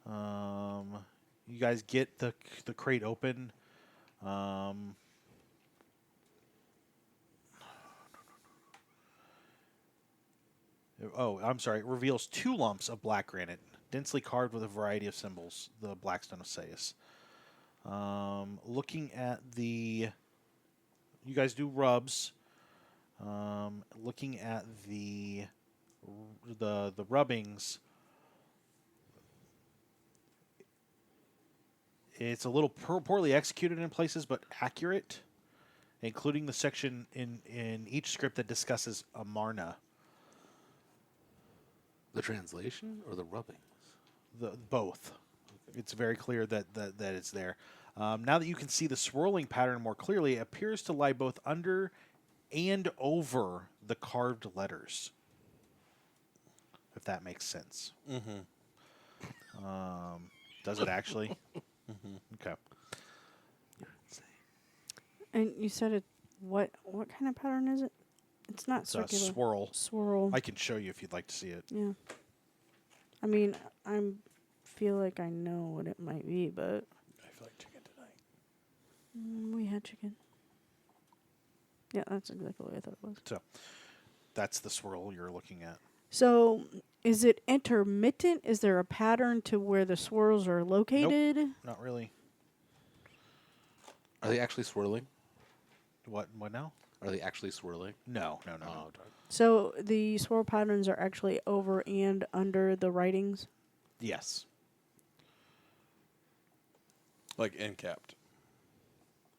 You guys get the crate open. I'm sorry. It reveals 2 lumps of black granite, densely carved with a variety of symbols, the Black Stone of Sais. Looking at you guys do rubs. Looking at the rubbings, it's a little poorly executed in places, but accurate, including the section in each script that discusses Amarna. The translation or the rubbings? Both. Okay. It's very clear that it's there. Now that you can see the swirling pattern more clearly, it appears to lie both under and over the carved letters. If that makes sense. Mm-hmm. Does it actually? Mm-hmm. Okay. And you said it. What kind of pattern is it? It's not It's circular. a swirl. Swirl. I can show you if you'd like to see it. Yeah. I mean, I feel like I know what it might be, but I feel like chicken tonight. we had chicken. Yeah, that's exactly what I thought it was. So that's the swirl you're looking at. So, is it intermittent? Is there a pattern to where the swirls are located? Nope, not really. Are they actually swirling? What now? Are they actually swirling? No. Oh, darn. So, the swirl patterns are actually over and under the writings? Yes. Like end capped.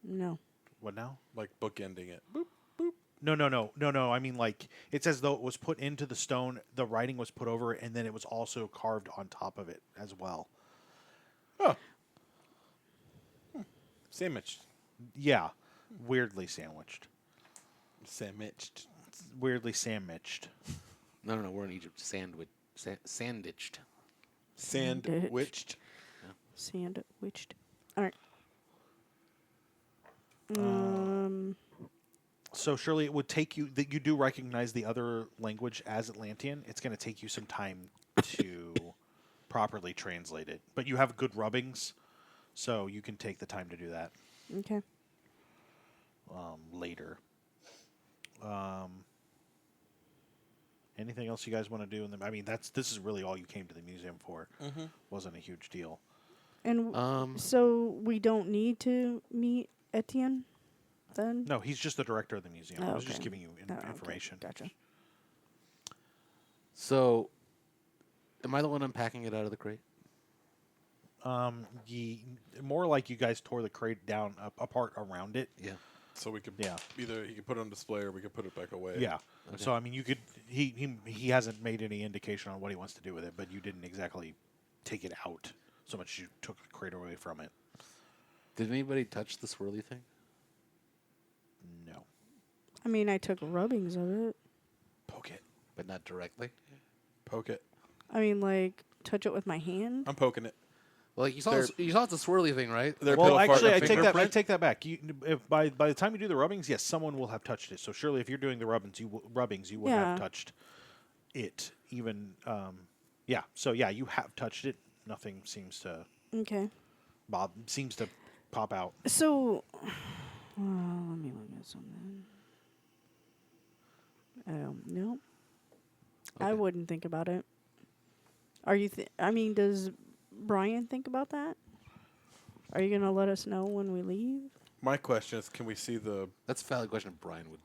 No. What now? Like bookending it. Boop, boop. No. I mean, like, it's as though it was put into the stone, the writing was put over it, and then it was also carved on top of it as well. Oh. Sandwiched. Yeah, weirdly sandwiched. Sandwiched. Weirdly sandwiched. No, we're in Egypt. Sandwiched. Sandwiched. Sandwiched. All right. So Shirley, it would take you that you do recognize the other language as Atlantean. It's going to take you some time to properly translate it, but you have good rubbings, so you can take the time to do that Okay. later. Anything else you guys want to do? I mean, this is really all you came to the museum for. Wasn't a huge deal. And so we don't need to meet Etienne then? No, he's just the director of the museum. I was just okay. giving you Okay. information. Gotcha. So, am I the one unpacking it out of the crate? More like you guys tore the crate down apart around it. Yeah. So we could Yeah. either he could put it on display or we could put it back away. Yeah. Okay. So I mean, you could. He hasn't made any indication on what he wants to do with it, but you didn't exactly take it out so much. You took the crate away from it. Did anybody touch the swirly thing? No. I mean, I took rubbings of it. Poke it. But not directly? Poke it. I mean, like, touch it with my hand. I'm poking it. Well, you saw They're- it's a swirly thing, right? They're Well, pill fart actually, and I fingerprint? take that back. If by the time you do the rubbings, yes, someone will have touched it. So surely, if you're doing the rubbings, you will Yeah. have touched it. Even, yeah. So yeah, you have touched it. Nothing seems to Okay. pop out. So, let me look at something. No. I Okay. wouldn't think about it. Are you? I mean, does Brian think about that? Are you gonna let us know when we leave? My question is, can we see the... That's a valid question if Brian would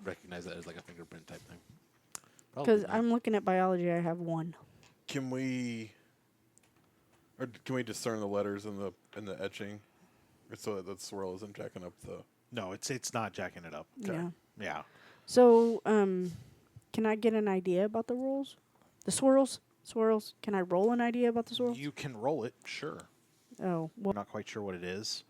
recognize that as like a fingerprint type thing. Because Probably not. I'm looking at biology. I have one. Can we... Or can we discern the letters in the etching? So that the swirl isn't jacking up the... No, it's not jacking it up. Yeah. Yeah. So, can I get an idea about the rolls? The swirls? Swirls. Can I roll an idea about the swirls? You can roll it, sure. Oh, well. I'm not quite sure what it is.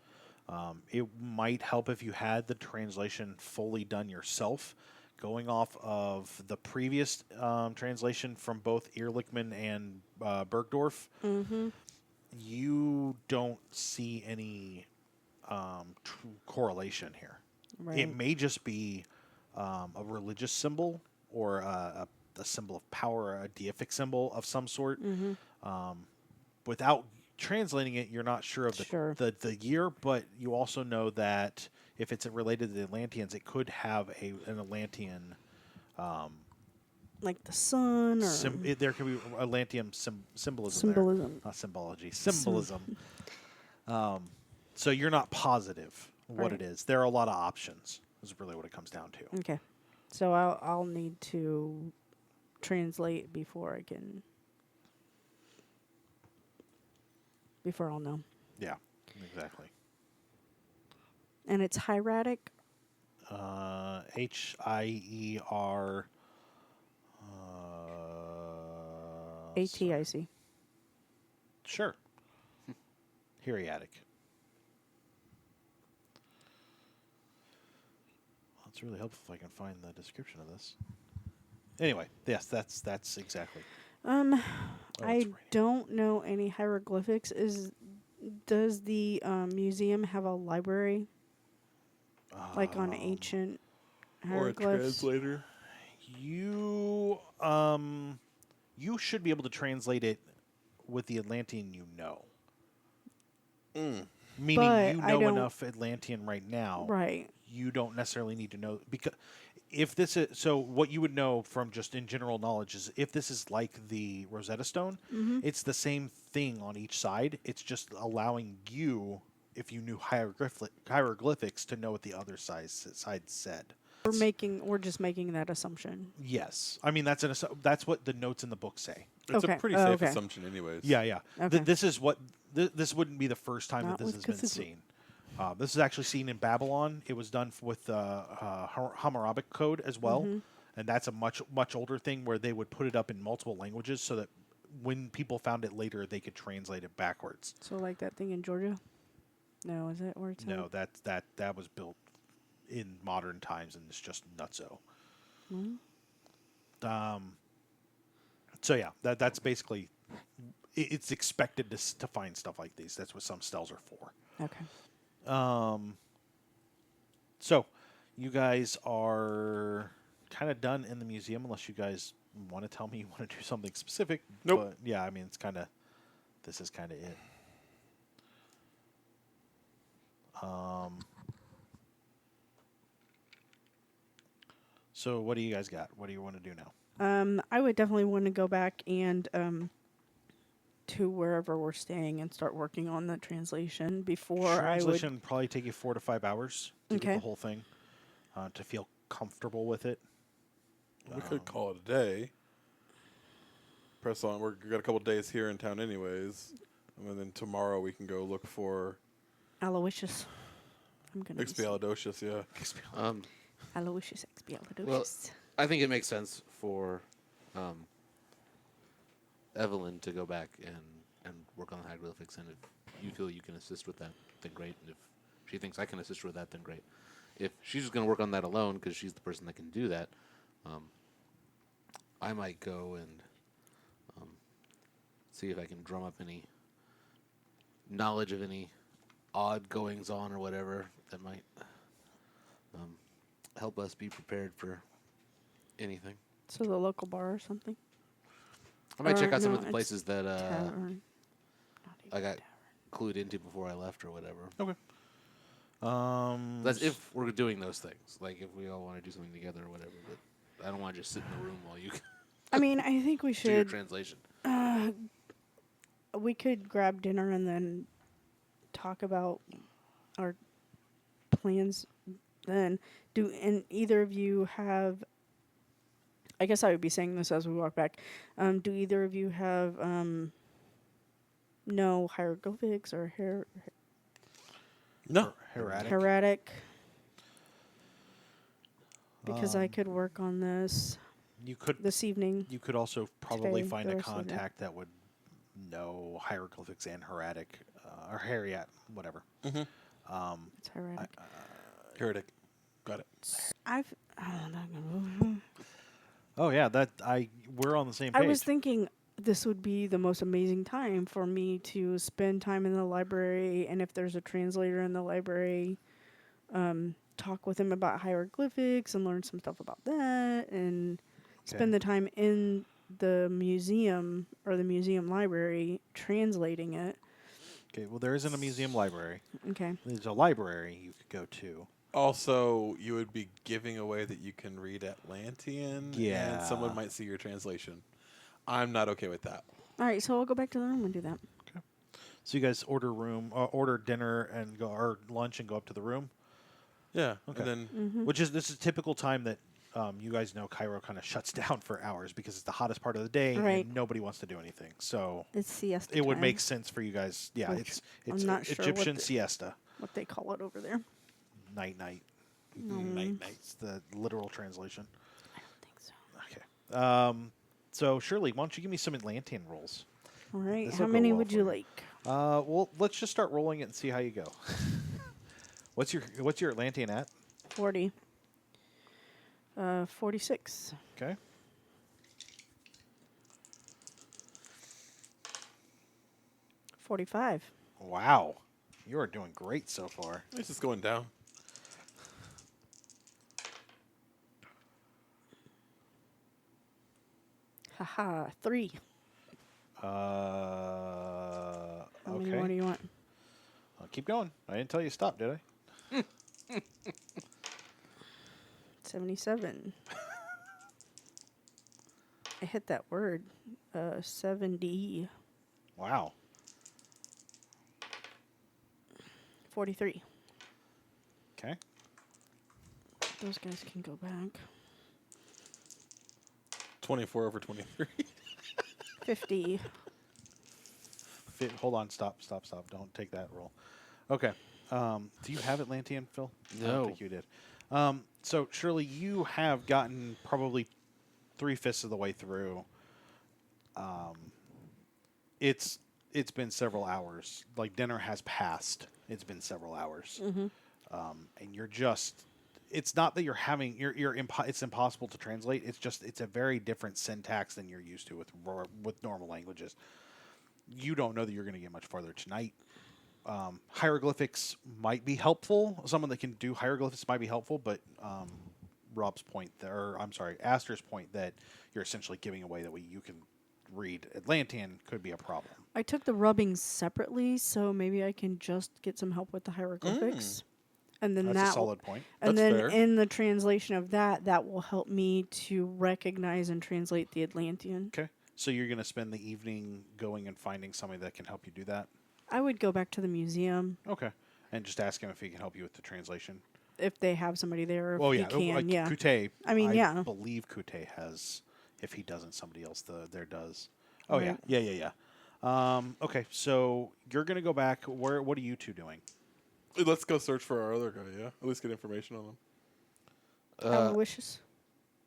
It might help if you had the translation fully done yourself. Going off of the previous translation from both Erhlichman and Bergdorf, you don't see any correlation here. Right. It may just be a religious symbol or a symbol of power, a deific symbol of some sort. Without translating it, you're not sure of the year, but you also know that if it's related to the Atlanteans, it could have an Atlantean. Like the sun or... There could be Atlantean symbolism. Symbolism. There. Not symbology. Symbolism. So you're not positive what Right. it is. There are a lot of options, is really what it comes down to. Okay. So I'll need to translate before I'll know. Yeah, exactly. And it's hieratic. HIER. ATIC. Sure. Hieratic. Well, it's really helpful if I can find the description of this. Anyway, yes, that's exactly. I right. don't know any hieroglyphics. Does the museum have a library, like on ancient Or a hieroglyphs? translator? You should be able to translate it with the Atlantean you know. Meaning But you I know don't- enough Atlantean right now. Right. You don't necessarily need to know because if this is so what you would know from just in general knowledge is if this is like the Rosetta Stone, it's the same thing on each side. It's just allowing you, if you knew hieroglyphics, to know what the other side said. We're just making that assumption. Yes, I mean that's what the notes in the book say. It's Okay. a pretty Oh, safe okay. assumption anyways. Yeah. Okay. This is what this wouldn't be the first time Not that this with has been Cthulhu. seen. This is actually seen in Babylon. It was done with Hammurabic code as well, and that's a much older thing where they would put it up in multiple languages so that when people found it later, they could translate it backwards. So like that thing in Georgia? No, is that where it's No, at? that was built in modern times, and it's just nutso. So yeah, that's basically. It's expected to find stuff like these. That's what some stells are for. Okay. So you guys are kind of done in the museum, unless you guys want to tell me you want to do something specific. Nope. But yeah, I mean, this is kind of it. So what do you guys got? What do you want to do now? I would definitely want to go back and to wherever we're staying and start working on the translation before Translation would probably take you 4 to 5 hours to get Okay. the whole thing to feel comfortable with it. We could call it a day. Press on. We got a couple days here in town, anyways, and then tomorrow we can go look for Aloysius. I'm gonna be saying Expialidocious. Yeah. Aloysius Expialidocious. Well, I think it makes sense for Evelyn to go back and work on the hieroglyphics, and if you feel you can assist with that, then great. And if she thinks I can assist her with that, then great. If she's just going to work on that alone because she's the person that can do that, I might go and see if I can drum up any knowledge of any odd goings on or whatever that might help us be prepared for anything. So the local bar or something? I might check Or out some no, of the it's places that Tavern. Not I even got clued into before I left or whatever. Okay. That's if we're doing those things. Like if we all want to do something together or whatever. But I don't want to just sit in the room while you I mean, I think we do your should. translation. We could grab dinner and then talk about our plans. Then, and either of you have? I guess I would be saying this as we walk back. Do either of you have no hieroglyphics or No. Hieratic. hieratic? Because I could work on this You could this evening. You could also probably Today, find the a rest of the day. contact that would know hieroglyphics and hieratic, or Heriat, whatever. It's hieratic. Heretic. Got it. I've. Oh, not gonna. Oh yeah, we're on the same page. I was thinking this would be the most amazing time for me to spend time in the library, and if there's a translator in the library, talk with him about hieroglyphics and learn some stuff about that, and spend the time in the museum or the museum library translating it. Okay, well there isn't a museum library. Okay. There's a library you could go to. Also, you would be giving away that you can read Atlantean, Yeah. and someone might see your translation. I'm not okay with that. All right, so I'll go back to the room and do that. So you guys order dinner and go or lunch and go up to the room. Yeah, Okay. and then This is typical time that you guys know Cairo kind of shuts down for hours because it's the hottest part of the day Right. and nobody wants to do anything. So It's siesta it would time, make sense for you guys. Yeah, Which it's I'm not sure what Egyptian the- siesta. what they call it over there. Night. night. It's the literal translation. I don't think so. Okay. So Shirley, why don't you give me some Atlantean rolls? All right, This'll how go many well would for you you. like? Well, let's just start rolling it and see how you go. What's your Atlantean at? 40. 46. Okay. $45. Wow. You are doing great so far. It's just going down. Haha, 3. How How many more do you want? Keep going. I didn't tell you to stop, did I? 77. I hit that word. 70. Wow. 43. Okay. Those guys can go back. 24 over 23. 50. Hold on. Stop. Don't take that roll. Okay. Do you have Atlantean, Phil? I No. don't think you did. So, Shirley, you have gotten probably 3/5 of the way through. It's been several hours. Like, dinner has passed. It's been several hours. Mm-hmm. And you're just... It's not that you're having... it's impossible to translate. It's just... It's a very different syntax than you're used to with normal languages. You don't know that you're going to get much farther tonight. Hieroglyphics might be helpful. Someone that can do hieroglyphics might be helpful, but Rob's point there, or I'm sorry, Astor's point that you're essentially giving away that you can read Atlantean could be a problem. I took the rubbings separately, so maybe I can just get some help with the hieroglyphics. And then That's a solid point. And That's then fair. in the translation of that will help me to recognize and translate the Atlantean. Okay. So you're going to spend the evening going and finding somebody that can help you do that? I would go back to the museum Okay. And just ask him if he can help you with the translation. if they have somebody there. If Well, he yeah. can, Like yeah. Quiett, I mean, yeah. believe Quiett has, if he doesn't, somebody else there does. Oh, Right. yeah. Okay, so you're going to go back. What are you two doing? Let's go search for our other guy, yeah? At least get information on him. Aloysius.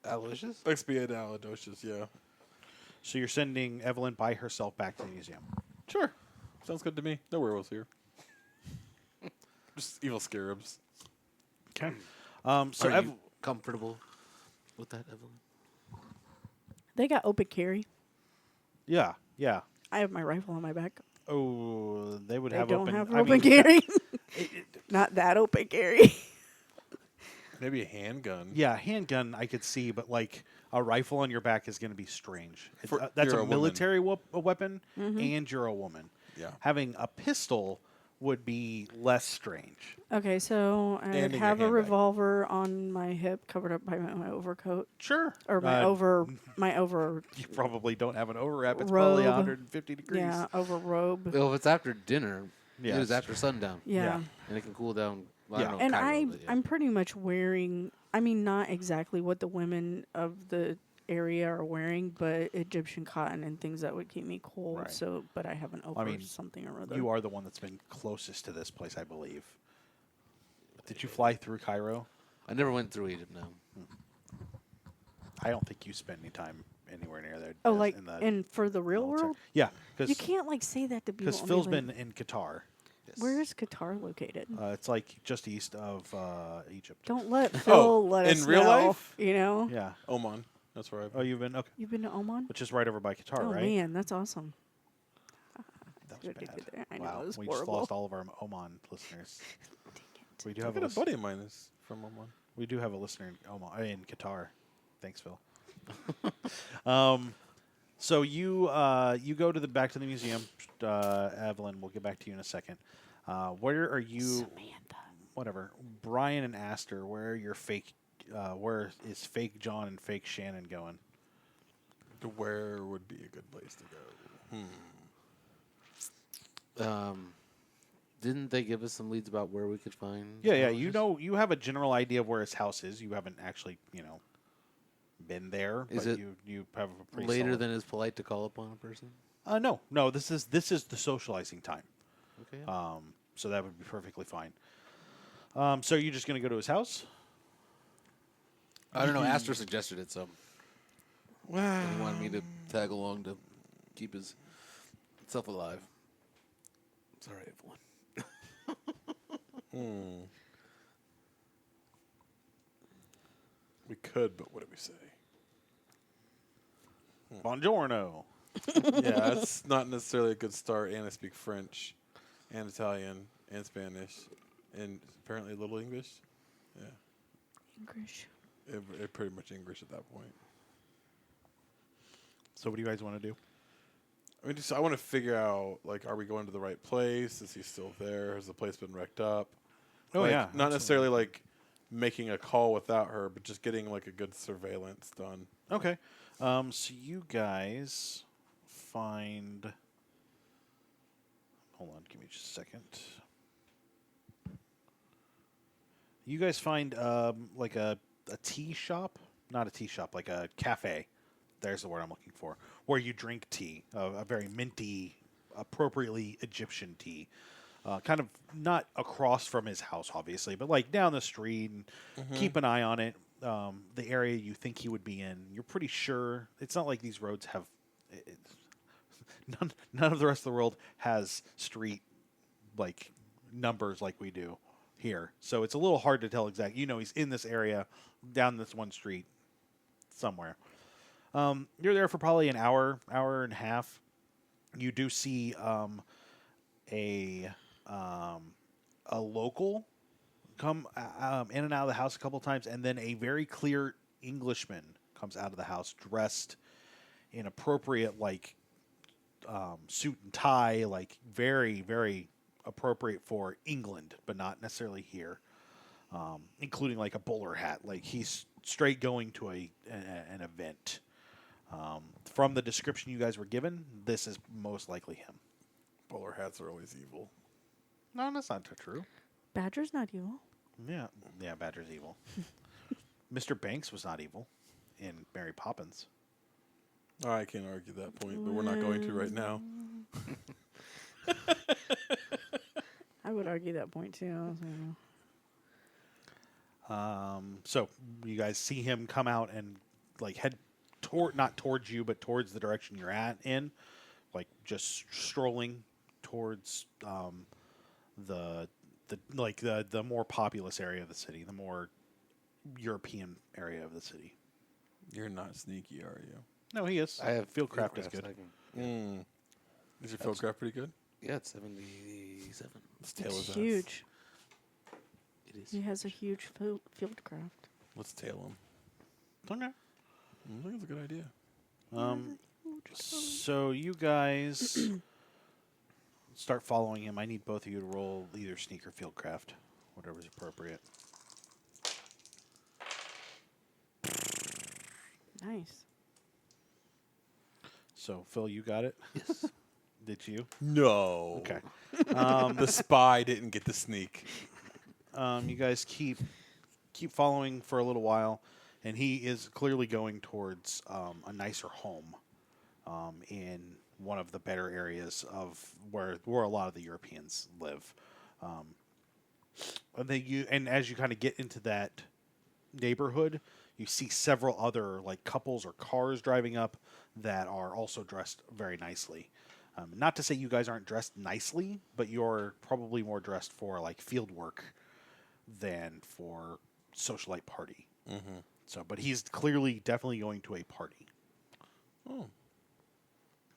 Aloysius? Expiate Aladocious, yeah. So you're sending Evelyn by herself back to the museum. Sure. Sounds good to me. No werewolves here. Just evil scarabs. Okay. Are So you comfortable with that, Evelyn? They got open carry. yeah. I have my rifle on my back. Oh, they would They have don't open. have I open mean, carry. Not that open carry. Maybe a handgun. Yeah, handgun I could see, but like a rifle on your back is going to be strange. That's you're a a woman. military weapon, and you're a woman. Yeah. Having a pistol would be less strange. Okay, so I And would in your have a handbag. revolver on my hip, covered up by my overcoat, Sure. or my over. You probably don't have an overwrap. It's probably Robe. 150 degrees. Yeah, over robe. Well, if it's after dinner, Yeah, it was it's after sundown. Yeah. And it can cool down. Well, Yeah. I don't know And Cairo, but yeah. I'm pretty much wearing, I mean, not exactly what the women of the area are wearing, but Egyptian cotton and things that would keep me cold. Right. So, but I have an over mean, something or other. You are the one that's been closest to this place, I believe. Did you fly through Cairo? I never went through Egypt, no. I don't think you spend any time anywhere near there. Oh, as like, in the and for the real military. world? Yeah, You can't, like, say that to people. because I mean, Phil's like, been in Qatar. Yes. Where is Qatar located? It's like just east of Egypt. Don't let Phil let in us real know, life? You know? Yeah. Oman. That's where I've Oh, you've been okay, You've been to Oman? which is right over by Qatar, Oh, right? man, that's awesome. That was Good to bad. get there. I know, Wow, it was we horrible. just lost all of our Oman listeners. We do I've have a got a buddy of mine is from Oman. We do have a listener in Oman, in Qatar. Thanks, Phil. So you go to back to the museum, Evelyn. We'll get back to you in a second. Where are you? Samantha. Whatever. Brian and Astor. Where are your fake? Where is fake John and fake Shannon going? Where would be a good place to go? Didn't they give us some leads about where we could find? Yeah. Aloysius? You have a general idea of where his house is. You haven't actually, been there. Is but it you have a pretty later solid- than is polite to call upon a person? No. This is the socializing time. Okay. So that would be perfectly fine. So you're just gonna go to his house? I don't know. Astor suggested it, so Wow. he wanted me to tag along to keep his self alive. Sorry, Evelyn. We could, but what do we say? Buongiorno. Yeah, it's not necessarily a good start, and I speak French and Italian and Spanish and apparently a little English. Yeah, English. it pretty much English at that point. So what do you guys want to do? I mean, I want to figure out, like, are we going to the right place? Is he still there? Has the place been wrecked up? Oh, Like, yeah, Not absolutely. necessarily, like, making a call without her, but just getting, like, a good surveillance done. Okay. So you guys find. Hold on, give me just a second. You guys find like a tea shop, not a tea shop, like a cafe. There's the word I'm looking for, where you drink tea, a very minty, appropriately Egyptian tea. kind of not across from his house, obviously, but like down the street. And keep an eye on it. The area you think he would be in, you're pretty sure. It's not like these roads have. None of the rest of the world has street like numbers like we do here, so it's a little hard to tell exactly. He's in this area, down this one street, somewhere. You're there for probably an hour and a half. You do see a local come in and out of the house a couple times, and then a very clear Englishman comes out of the house dressed in appropriate like suit and tie, like very, very appropriate for England, but not necessarily here, including like a bowler hat. Like he's straight going to an event. From the description you guys were given, this is most likely him. Bowler hats are always evil. No, that's not true. Badger's not evil. Yeah, Badger's evil. Mr. Banks was not evil in Mary Poppins. Oh, I can't argue that point, but we're not going to right now. I would argue that point too. So you guys see him come out and like head not towards you, but towards the direction you're in, like just strolling towards the more populous area of the city, the more European area of the city. You're not sneaky, are you? No, he is. I have Fieldcraft is good. Is your fieldcraft pretty good? Yeah, it's 77. Let's tail It's his ass. huge. It is. He has a huge fieldcraft. Let's tail him. Okay. I think it's a good idea. So you guys start following him. I need both of you to roll either sneak or fieldcraft, whatever's appropriate. Nice. So Phil, you got it. Yes. Did you? No. Okay. The spy didn't get the sneak. You guys keep following for a little while, and he is clearly going towards a nicer home in one of the better areas of where a lot of the Europeans live. And as you kind of get into that neighborhood, you see several other like couples or cars driving up that are also dressed very nicely. Not to say you guys aren't dressed nicely, but you're probably more dressed for like field work than for socialite party. Mm-hmm. So, but he's clearly definitely going to a party. Oh.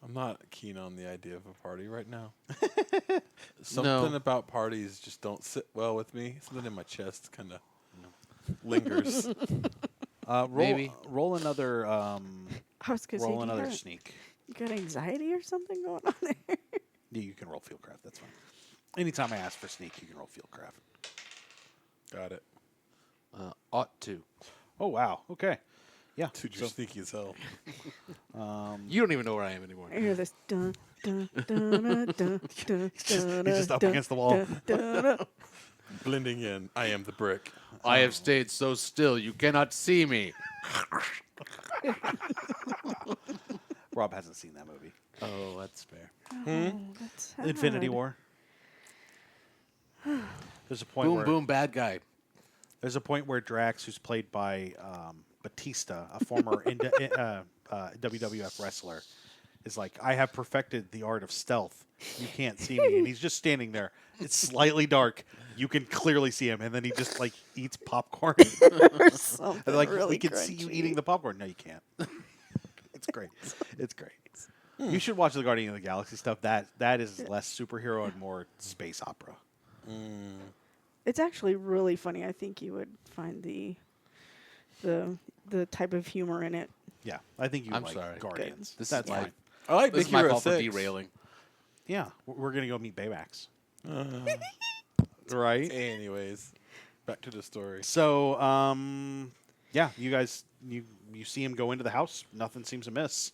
I'm not keen on the idea of a party right now. Something about parties just don't sit well with me. Something in my chest kind of lingers. Maybe. Roll another. I was gonna say, Roll do another you got, sneak. you got anxiety or something going on there? Yeah, you can roll fieldcraft. That's fine. Anytime I ask for sneak, you can roll fieldcraft. Got it. Ought to. Oh wow. Okay. Yeah. Dude, you're sneaky as hell. You don't even know where I am anymore. I hear this dun dun dun dun dun dun. He's just up against the wall. Blending in. I am the brick. I have stayed so still, you cannot see me. Rob hasn't seen that movie. Oh, that's fair. Oh, that's sad. Infinity War. There's a point Boom, where boom, bad guy. There's a point where Drax, who's played by Batista, a former WWF wrestler, is like, I have perfected the art of stealth. You can't see me. And he's just standing there. It's slightly dark. You can clearly see him. And then he just like eats popcorn. Or something And, like, really we can see you crunchy. eating the popcorn. No, you can't. It's great. It's great. You should watch the Guardian of the Galaxy stuff. That is less superhero and more space opera. It's actually really funny. I think you would find the type of humor in it. Yeah, I think you I'm like sorry. Guardians. This That's is my fine. I like this Big is my Hero fault for 6. derailing. Yeah, we're going to go meet Baymax. Right? Anyways, back to the story. So, yeah, you guys, you see him go into the house. Nothing seems amiss.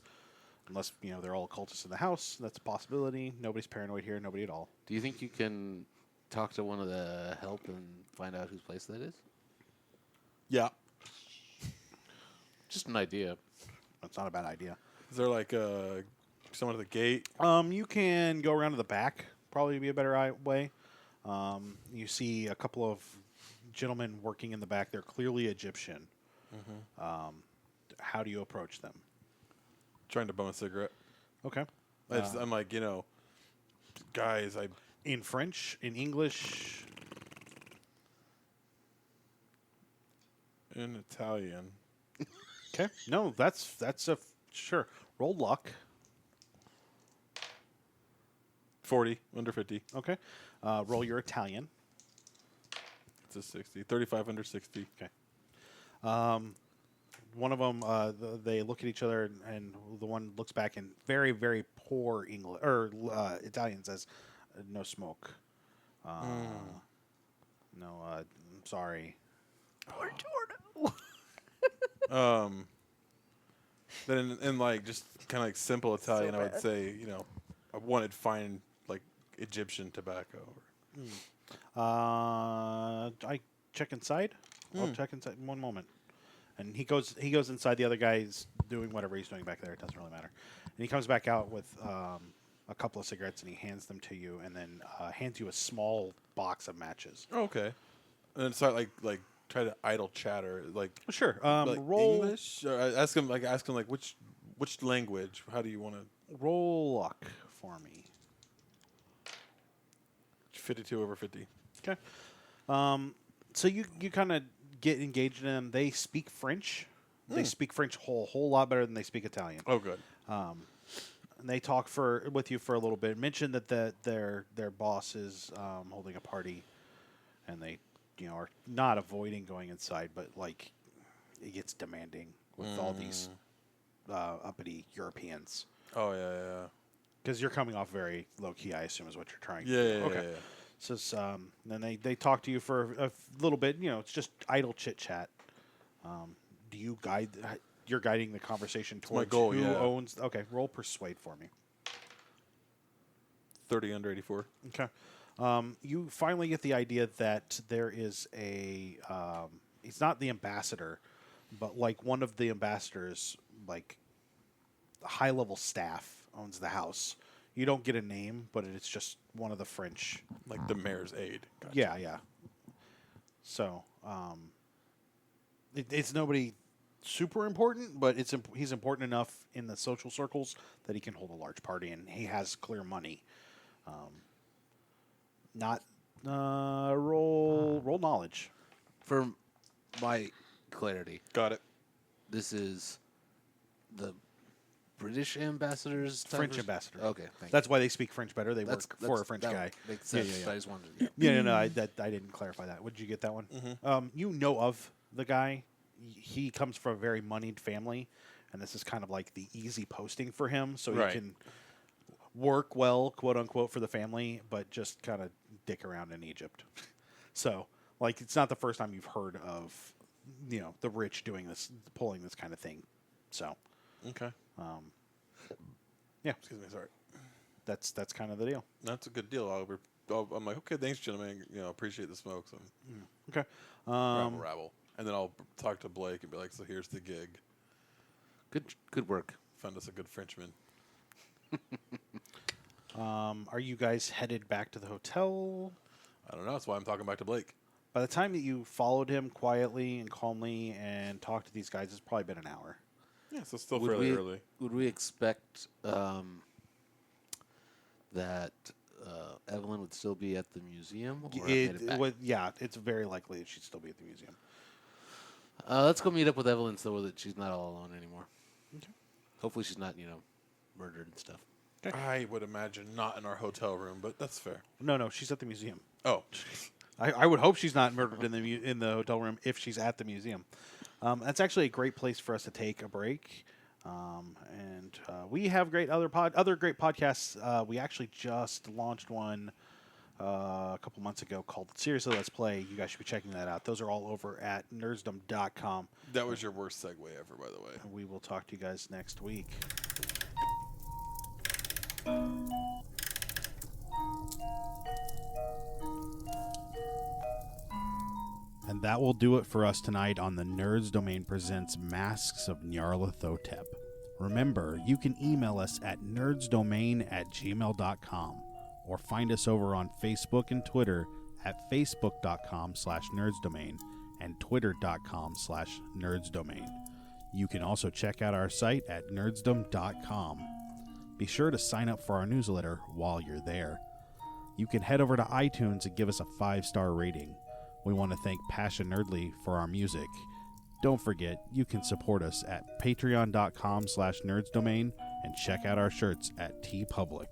Unless, they're all occultists in the house. That's a possibility. Nobody's paranoid here. Nobody at all. Do you think you can talk to one of the help and find out whose place that is? Yeah. Just an idea. That's not a bad idea. Is there like someone at the gate? You can go around to the back. Probably be a better way. You see a couple of gentlemen working in the back. They're clearly Egyptian. How do you approach them? Trying to bum a cigarette. Okay. I'm like, guys, In French, in English. in Italian. Okay. No, that's sure. Roll luck. 40, under 50. Okay. Roll your Italian. It's a 60. 35 under 60. Okay. One of them, they look at each other, and the one looks back in very, very poor English or Italian, says, "No smoke." No, I'm sorry. Then in like just kind of like simple Italian, I would bad. say, I wanted fine like Egyptian tobacco. I check inside. I'll check inside. One moment. And he goes inside. The other guy's doing whatever he's doing back there. It doesn't really matter. And he comes back out with a couple of cigarettes, and he hands them to you, and then hands you a small box of matches. Oh, okay. And then start like try to idle chatter like Sure. like Roll English. Or ask him which language. How do you want to? roll luck for me. 52 over 50. Okay. So you kind of get engaged in them. They speak French. They speak French whole lot better than they speak Italian. Oh, good. And they talk with you for a little bit. Mention that their boss is holding a party, and they are not avoiding going inside, but like it gets demanding with all these uppity Europeans. Oh yeah. Because you're coming off very low key, I assume, is what you're trying to Yeah, do. yeah, Okay. yeah. So then they talk to you for a little bit. It's just idle chit chat. Do you guide? You're guiding the conversation my towards goal, who yeah. owns. Okay, roll persuade for me. 30 under 84. Okay. You finally get the idea that there is a. He's not the ambassador, but like one of the ambassadors, like high level staff, owns the house. You don't get a name, but it's just one of the French. Like the mayor's aide. Gotcha. Yeah. So, it's nobody super important, but he's important enough in the social circles that he can hold a large party, and he has clear money. Not roll knowledge. For my clarity, Got it. this is the British ambassador's type French of- ambassador. Okay, thank That's why they speak French better. They That's- work for a French that guy. Makes Yeah, sense. yeah. But I just wanted to. Yeah, no, I didn't clarify that. What did you get that one? You know of the guy. He comes from a very moneyed family, and this is kind of like the easy posting for him, so Right. he can work well, quote unquote, for the family, but just kind of dick around in Egypt. So, like, it's not the first time you've heard of, the rich doing this, pulling this kind of thing. So, Okay. yeah, Excuse me. Sorry. that's kind of the deal. That's a good deal. I'm like, okay, thanks, gentlemen. Appreciate the smokes and Okay. rabble. And then I'll talk to Blake and be like, so here's the gig. Good work. Found us a good Frenchman. Are you guys headed back to the hotel? I don't know. That's why I'm talking back to Blake. By the time that you followed him quietly and calmly and talked to these guys, it's probably been an hour. Yeah, so still fairly early. Would we expect that Evelyn would still be at the museum? Or have made it back? Yeah, it's very likely that she'd still be at the museum. Let's go meet up with Evelyn so that she's not all alone anymore. Okay. Hopefully she's not, murdered and stuff. I would imagine not in our hotel room, but that's fair. No, she's at the museum. Oh, I would hope she's not murdered in the hotel room if she's at the museum. That's actually a great place for us to take a break. And we have other great podcasts. We actually just launched one a couple months ago called Seriously Let's Play. You guys should be checking that out. Those are all over at nerdsdom.com. that was your worst segue ever, by the way. And we will talk to you guys next week. And that will do it for us tonight on the Nerds Domain Presents Masks of Nyarlathotep. Remember, you can email us at nerdsdomain@gmail.com or find us over on Facebook and Twitter at facebook.com/nerdsdomain and twitter.com/nerdsdomain. You can also check out our site at nerdsdom.com. Be sure to sign up for our newsletter while you're there. You can head over to iTunes and give us a 5-star rating. We want to thank Passion Nerdly for our music. Don't forget, you can support us at patreon.com/nerdsdomain and check out our shirts at TeePublic.